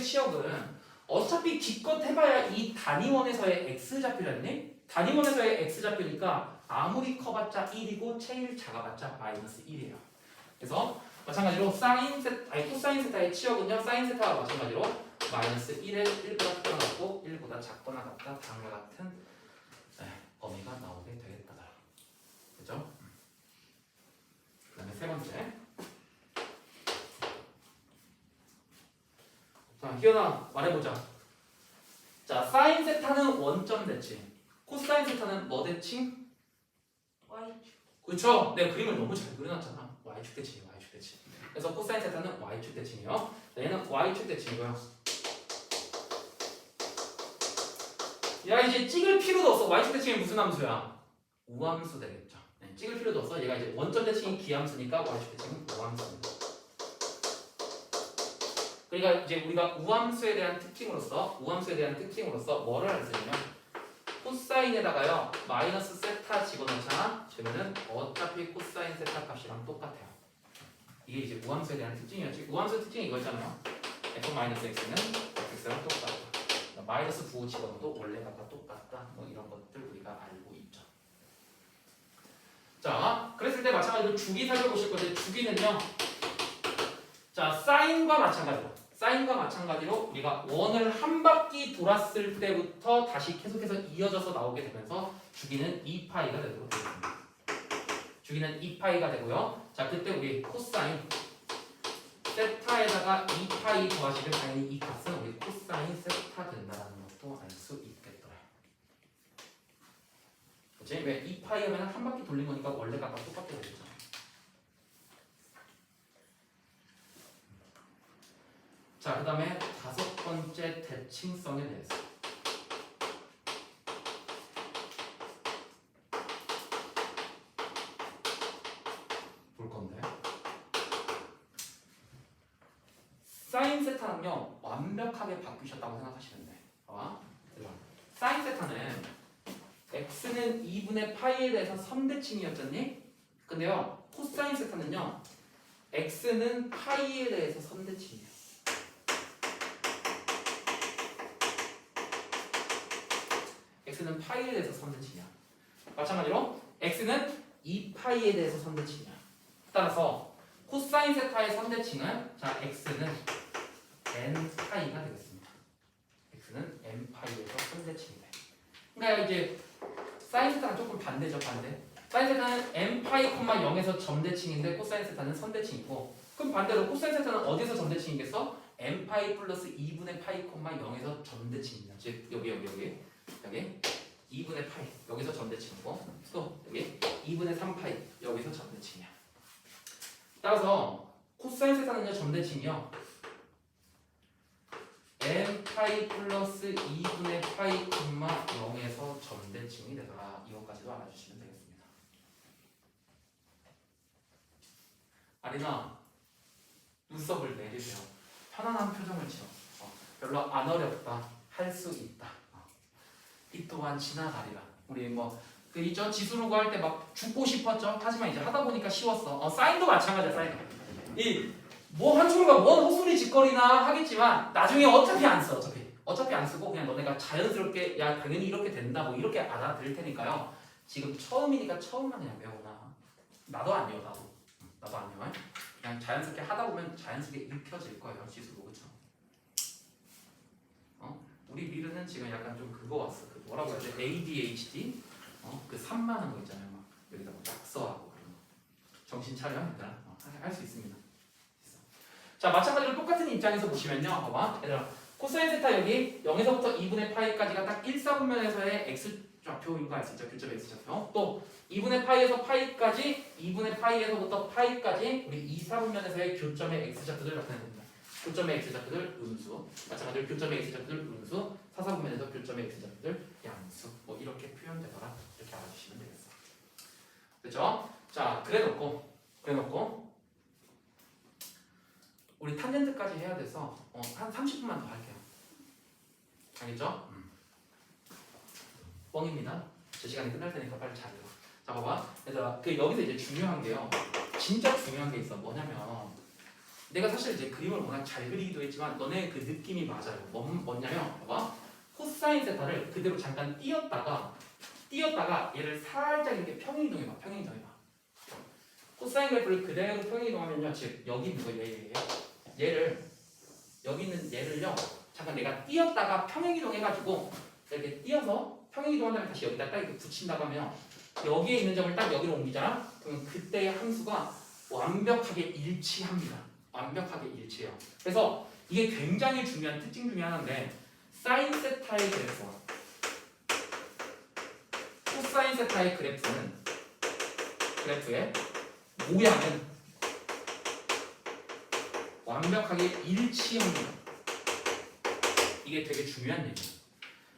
치역은 어차피 기껏 해봐야 이 단위원에서의 x좌표라니 단위원에서의 x좌표니까 아무리 커봤자 1이고 제일 작아봤자 마이너스 1이에요. 그래서 마찬가지로 코사인 세타의 치역은요 사인 세타와 마찬가지로 마이너스 1에 1보다 크거나 같고 1보다 작거나 같다 다음과 같은 범위가 나오게 되겠다. 그죠? 그 다음에 세 번째 자 희연아 말해보자. 자 사인 세타는 원점 대칭 코사인 세타는 뭐 대칭? Y축. 그쵸? 내가 그림을 너무 잘 그려놨잖아. Y축 대칭이에요. 그래서 코사인 세타는 Y축 대칭이에요. 얘는 Y축 대칭이고요. 야 이제 찍을 필요도 없어. Y축 대칭이 무슨 함수야? 우함수 되겠죠. 네, 찍을 필요도 없어. 얘가 이제 원점 대칭이 기함수니까 Y축 대칭은 우함수입니다. 그러니까 이제 우리가 우함수에 대한 특징으로서 뭐를 할 수 있냐면 코사인에다가요 마이너스 세타 집어넣잖아. 그러면은 어차피 코사인 세타 값이랑 똑같아요. 이게 이제 우함수에 대한 특징이었지. 우함수 특징이 이거잖아요. f-x는 x랑 똑같다. 마이너스 부호 집어넣어도 원래가 다 똑같다. 뭐 이런 것들 우리가 알고 있죠. 자, 그랬을 때 마찬가지로 주기 살펴보실 건데 주기는요. 자, 사인과 마찬가지로 우리가 원을 한 바퀴 돌았을 때부터 다시 계속해서 이어져서 나오게 되면서 주기는 2파이가 되도록 되겠습니다. 주기는 2파이가 되고요. 자, 그때 우리 코사인 세타에다가 2파이 더하시면 당연히 이 값은 우리 코사인 세타 된다는 것도 알 수 있겠더라. 그치? 왜 2파이 하면 한 바퀴 돌린 거니까 원래 값과 똑같게 되겠죠. 자, 그 다음에 다섯 번째 대칭성에 대해서. 사인 세타는요 완벽하게 바뀌셨다고 생각하시면 돼. 봐봐. 사인 세타는 x는 2분의 파이에 대해서 선대칭이었잖니? 근데요 코사인 세타는요 x는 파이에 대해서 선대칭이에요. x는 파이에 대해서 선대칭이야. 마찬가지로 x는 2파이에 대해서 선대칭이야. 따라서 코사인 세타의 선대칭은 자 x는 n파이가 되겠습니다. x는 n파이에서 선대칭이 돼. 그러니까 이제 사인 세타는 조금 반대죠. 반대. 사인 세타는 n파이, 0에서 점대칭인데 코사인 세타는 선대칭이고, 그럼 반대로 코사인 세타는 어디서 점대칭이겠어? n파이 플러스 2분의 파이, 0에서 점대칭입니다. 즉 여기 2분의 파이 여기서 점대칭이고, 또 여기 2분의 3파이 여기서 점대칭이야. 따라서 코사인 세타는요 점대칭이요 n파이 플러스 2분의 파이, 0에서 점대칭이 되더라. 이것까지도 알아주시면 되겠습니다. 아리나 눈썹을 내리세요. 편안한 표정을 지어. 별로 안 어렵다. 할 수 있다. 이 또한 지나가리라. 우리 그 있죠? 지수로그 할 때 막 죽고 싶었죠? 하지만 이제 하다 보니까 쉬웠어. 사인도 마찬가지야. 사인. 한 친구가 뭔 헛소리 짓거리나 하겠지만 나중에 어차피 안 써. 어차피 안 쓰고 그냥 너네가 자연스럽게 야 당연히 이렇게 된다 뭐 이렇게 알아들을 테니까요. 지금 처음이니까 처음만 그냥 외우나. 나도 안 외워. 나도 안 외워. 그냥 자연스럽게 하다 보면 자연스럽게 익혀질 거예요. 지수로. 그쵸? 우리 미르는 지금 약간 좀 그거 왔어. 그 뭐라고 해야 돼? ADHD? 그 산만한 거 있잖아요. 막 여기다 뭐 낙서하고 그런 거. 정신 차려. 얘들아. 할 수 있습니다. 자, 마찬가지로 똑같은 입장에서 보시면요. 봐봐. 얘들아. 코사인 세타 여기 0에서부터 2분의 파이까지가 딱 1사분면에서의 x좌표인 거 알 수 있죠? 교점 x좌표. 또 2분의 파이에서 파이까지 2분의 파이에서부터 파이까지 우리 2사분면에서의 교점의 x좌표들 나타내는 겁니다. 교점의 x좌표들 음수. 마찬가지로 교점의 x좌표들 음수. 4사분면에서 교점의 x좌표들 양수. 뭐 이렇게 표현되더라. 이렇게 알아주시면 되겠어. 그렇죠? 자, 그래놓고 우리 탄젠트까지 해야 돼서 한 30분만 더 할게요. 알겠죠? 뻥입니다. 제 시간이 끝날 테니까 빨리 잘 들어. 자, 봐봐. 얘들아, 여기서 이제 중요한 게요. 진짜 중요한 게 있어. 뭐냐면 내가 사실 이제 그림을 워낙 잘 그리기도 했지만 너네 그 느낌이 맞아요. 뭐냐면 봐봐. 코사인 세타를 그대로 잠깐 띄었다가 얘를 살짝 이렇게 평행이동해봐. 코사인 그래프를 그대로 평행이동하면요. 즉 여기 있는 거 얘를 여기 있는 얘를요. 잠깐 내가 띄었다가 평행이동해가지고 이렇게 띄어서 평행이동한 다음에 다시 여기다 딱 이렇게 붙인다고 하면 여기에 있는 점을 딱 여기로 옮기잖아. 그러면 그때의 함수가 완벽하게 일치합니다. 완벽하게 일치해요. 그래서 이게 굉장히 중요한 특징 중에 하나인데 사인 세타의 그래프와 코사인 세타의 그래프의 모양은 완벽하게 일치합니다. 이게 되게 중요한 얘기예요.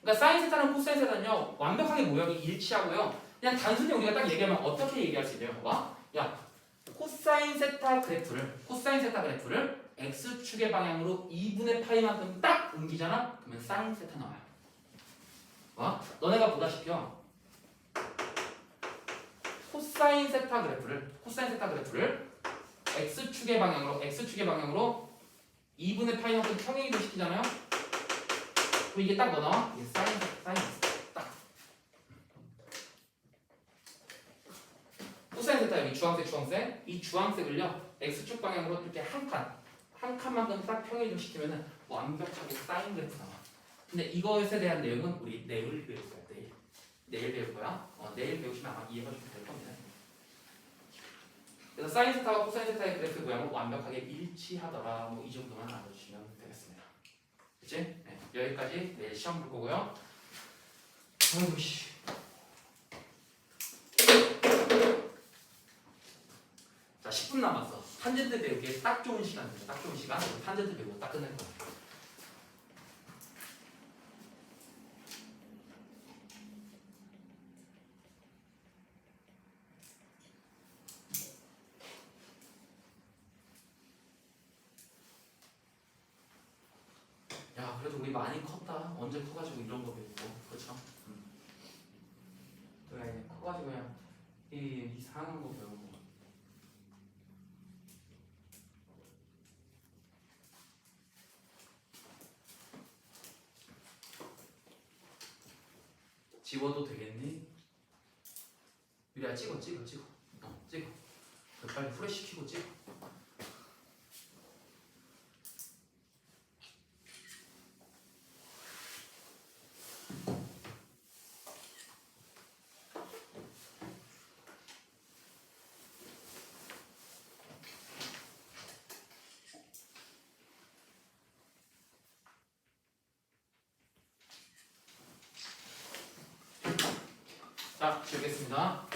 그러니까 사인 세타랑 코사인 세타는요 완벽하게 모양이 일치하고요. 그냥 단순히 우리가 딱 얘기하면 어떻게 얘기할 수 있냐면 봐봐. 야 코사인 세타 그래프를 x축의 방향으로 2분의 파이만큼 딱 옮기잖아? 그러면 사인 세타 나와요. 너네가 보다시피요. 코사인 세타 그래프를 x축의 방향으로 2분의 파이만큼 평행이동 시키잖아요? 그럼 이게 딱 뭐 나와? 이게 사인 딱. 코사인 세타 여기 주황색 이 주황색을요 x축 방향으로 이렇게 한 칸만큼 딱 평행이동 시키면은 완벽하게 사인 그래프 나와. 근데 이것에 대한 내용은 우리 내일 배울 거야. 내일 배울 거야. 내일 배우시면 아마 이해가 좀 될 겁니다. 그래서 사인 세타와 코사인 세타의 그래프 모양은 완벽하게 일치하더라. 뭐 이 정도만 알아주시면 되겠습니다. 그치? 네, 여기까지 내일 시험 볼 거고요. 아이고 씨. 자, 10분 남았어. 탄젠트 배우기에 딱 좋은 시간입니다. 딱 좋은 시간. 탄젠트 배우고 딱 끝낼 거야. 우리 많이 컸다. 언제 커가지고 이런 거 배우고, 그렇죠? 우리가 이제 커가지고 그냥 이상한 거 배우고. 지워도 되겠니? 유리야 찍어. 찍어. 빨리 후레쉬 켜고 찍어. 자, 지우겠습니다.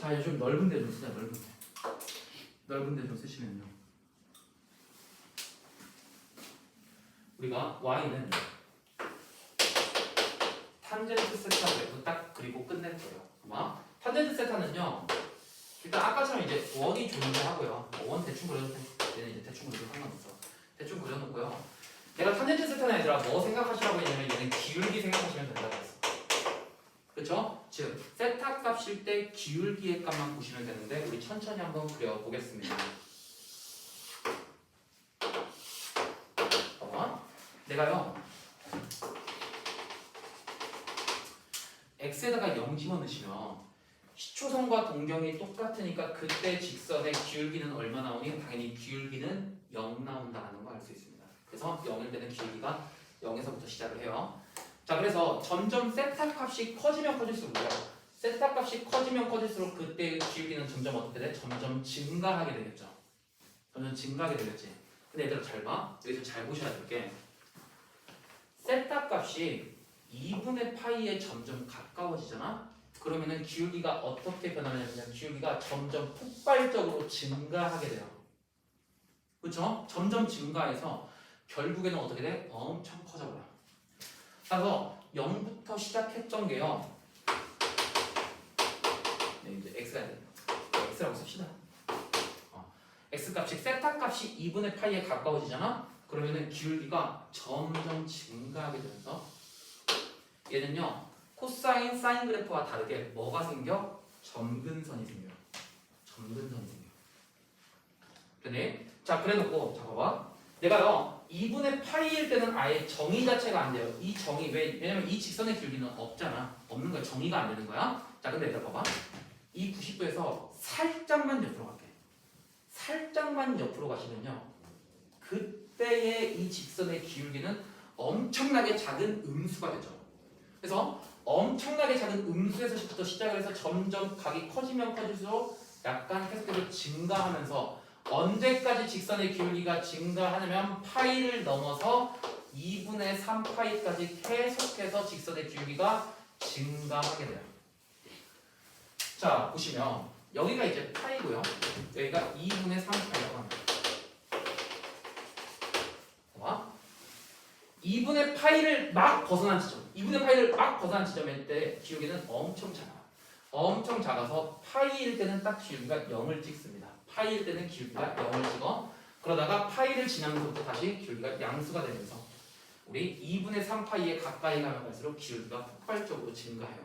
자, 이제 좀 넓은 데 좀 쓰자. 넓은 데 좀 쓰시면요. 우리가 y는 탄젠트 세타 그래프 딱 그리고 끝낼 거예요. 아마 탄젠트 세타는요. 일단 아까처럼 이제 원이 존재하고요. 원 대충 그려도 돼. 얘는 이제 대충 그려도 상관없어. 대충 그려놓고요. 내가 탄젠트 세타는 얘들아 뭐 생각하시라고 했냐면 얘는 기울기 생각하시면 된다고 했어. 그렇죠? 즉 세타 값일 때 기울기의 값만 보시면 되는데 우리 천천히 한번 그려보겠습니다. 내가요 x에다가 0 집어넣으시면 시초선과 동경이 똑같으니까 그때 직선의 기울기는 얼마 나오니? 당연히 기울기는 0 나온다는 거 알 수 있습니다. 그래서 0일 때는 기울기가 0에서부터 시작을 해요. 자, 그래서 점점 세타 값이 커지면 커질수록요. 세타 값이 커지면 커질수록 그때의 기울기는 점점 어떻게 돼? 점점 증가하게 되겠죠. 점점 증가하게 되겠지. 근데 얘들아 잘 봐. 여기서 잘 보셔야 될 게 세타 값이 2분의 파이에 점점 가까워지잖아? 그러면은 기울기가 어떻게 변하냐면 기울기가 점점 폭발적으로 증가하게 돼요. 그렇죠? 점점 증가해서 결국에는 어떻게 돼? 엄청 커져버려. 그래서 0부터 시작했던 게요. 네, 이제 x가 돼. x라고 씁시다. x 값이 세타 값이 2분의 파이에 가까워지잖아? 그러면은 기울기가 점점 증가하게 되면서 얘는요 코사인 사인 그래프와 다르게 뭐가 생겨? 점근선이 생겨요. 점근선이 생겨요. 됐니? 자, 그래놓고 자 봐봐. 내가요 2분의 파이일 때는 아예 정의 자체가 안 돼요. 이 정의 왜냐면 이 직선의 기울기는 없잖아. 없는 거야. 정의가 안 되는 거야. 자, 근데 얘들아 봐봐. 이 90도에서 살짝만 옆으로 갈게. 살짝만 옆으로 가시면요 그때의 이 직선의 기울기는 엄청나게 작은 음수가 되죠. 그래서 엄청나게 작은 음수에서부터 시작을 해서 점점 각이 커지면 커질수록 약간 계속해서 증가하면서 언제까지 직선의 기울기가 증가하냐면 파이를 넘어서 2분의 3파이까지 계속해서 직선의 기울기가 증가하게 돼요. 자, 보시면 여기가 이제 파이고요. 여기가 2분의 3파이라고 합니다. 2분의 파이를 막 벗어난 지점, 2분의 파이를 막 벗어난 지점일 때 기울기는 엄청 작아. 엄청 작아서 파이일 때는 딱 기울기가 0을 찍습니다. 파이일 때는 기울기가 0을 찍어. 그러다가 파이를 지나면서부터 다시 기울기가 양수가 되면서 우리 2분의 3파이에 가까이 가면 갈수록 기울기가 폭발적으로 증가해요.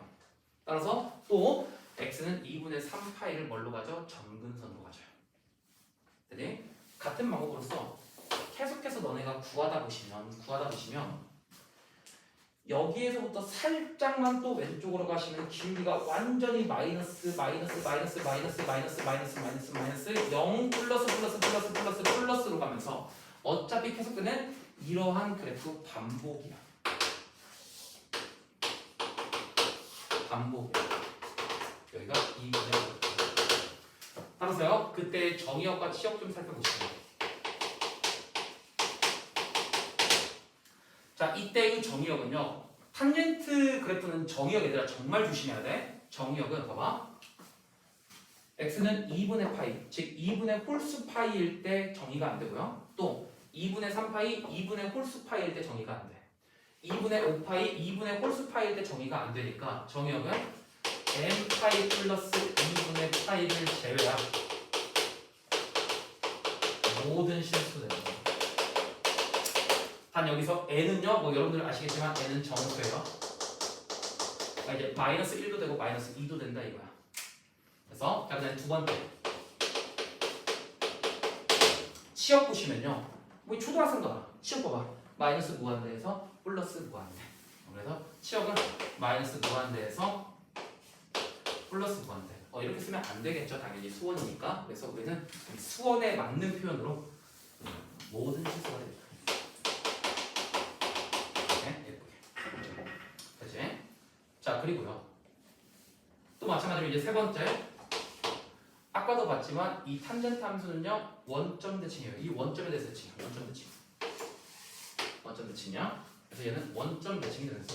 따라서 또 x는 2분의 3파이를 뭘로 가죠? 점근선으로 가져요. 되니? 같은 방법으로서 계속해서 너네가 구하다 보시면 여기에서부터 살짝만 또 왼쪽으로 가시면 기울기가 완전히 마이너스 0 플러스로 가면서 어차피 계속되는 이러한 그래프 반복이야. 여기가 2분의 따라서요 그때 정의역과 치역 좀 살펴보시죠. 자, 이때의 정의역은요. 탄젠트 그래프는 정의역 얘들아 정말 조심해야 돼. 정의역은 봐봐. x는 2분의 파이, 즉 2분의 홀수 파이일 때 정의가 안 되고요. 또 2분의 3파이, 2분의 홀수 파이일 때 정의가 안 돼. 2분의 5파이, 2분의 홀수파이일 때 정의가 안 되니까 정의역은 n파이 플러스 2분의 파이를 제외한 모든 실수는 단 여기서 n은요, 뭐 여러분들 아시겠지만 n은 정수예요. 그러니까 이제 마이너스 1도 되고 마이너스 2도 된다 이거야. 그래서 자 그다음에 두 번째 치역 보시면요, 뭐 초등학생도 치역 봐봐. 마이너스 무한대에서 플러스 무한대. 그래서 치역은 마이너스 무한대에서 플러스 무한대. 이렇게 쓰면 안 되겠죠. 당연히 수원이니까. 그래서 우리는 수원에 맞는 표현으로 모든 실수가 됩니다. 네, 예쁘게. 그치? 자, 그리고요. 또 마찬가지로 이제 세 번째. 아까도 봤지만 이 탄젠트 함수는요, 원점 대칭이에요. 이 원점에 대해서 대칭이에요. 원점 대칭. 원점 대칭이야. 그래서 얘는 원점 대칭이 되면서.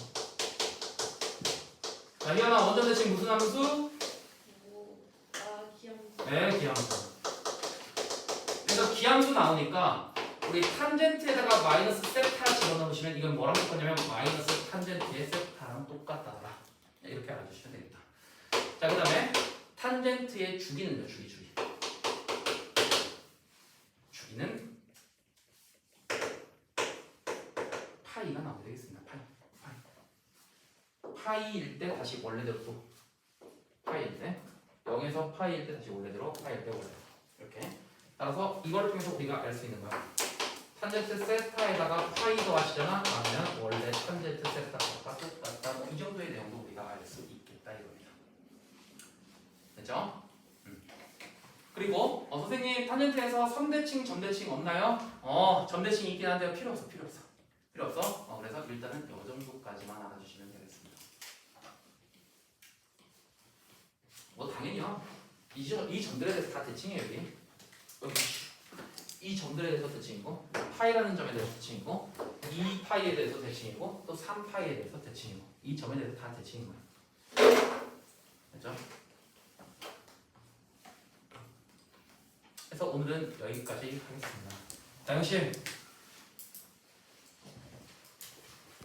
자, 희연아, 원점 대칭 무슨 함수? 기함수. 네, 기함수. 그래서 기함수 나오니까 우리 탄젠트에다가 마이너스 세타 집어넣으시면 이건 뭐랑 똑같냐면 마이너스 탄젠트의 세타랑 똑같다라. 이렇게 알아주시면 되겠다. 자, 그 다음에 탄젠트의 주기는요, 주기. 주기는 파이가 나오게 되겠습니다. 파이일 때 다시 원래대로 또 파이일 때 0에서 파이일 때 다시 원래대로 파이일 때 원래대로 이렇게. 따라서 이걸 통해서 우리가 알 수 있는 거야. 탄젠트 세타에다가 파이 더하시잖아. 그러면 원래 탄젠트 세타가 똑같다. 뭐 이 정도의 내용도 우리가 알 수 있겠다 이겁니다. 됐죠? 그리고 선생님 탄젠트에서 선대칭, 점대칭 없나요? 점대칭이 있긴 한데 필요 없어. 그래서 일단은 이 정도까지만 알아주시면 되겠습니다. 뭐 당연히요. 이 점들에 대해서 다 대칭이에요 여기. 이 점들에 대해서 대칭이고, 파이라는 점에 대해서 대칭이고, 2파이에 대해서 대칭이고, 또 3파이에 대해서 대칭이고, 이 점에 대해서 다 대칭인 거예요. 됐죠? 그래서 오늘은 여기까지 하겠습니다. 자, 영심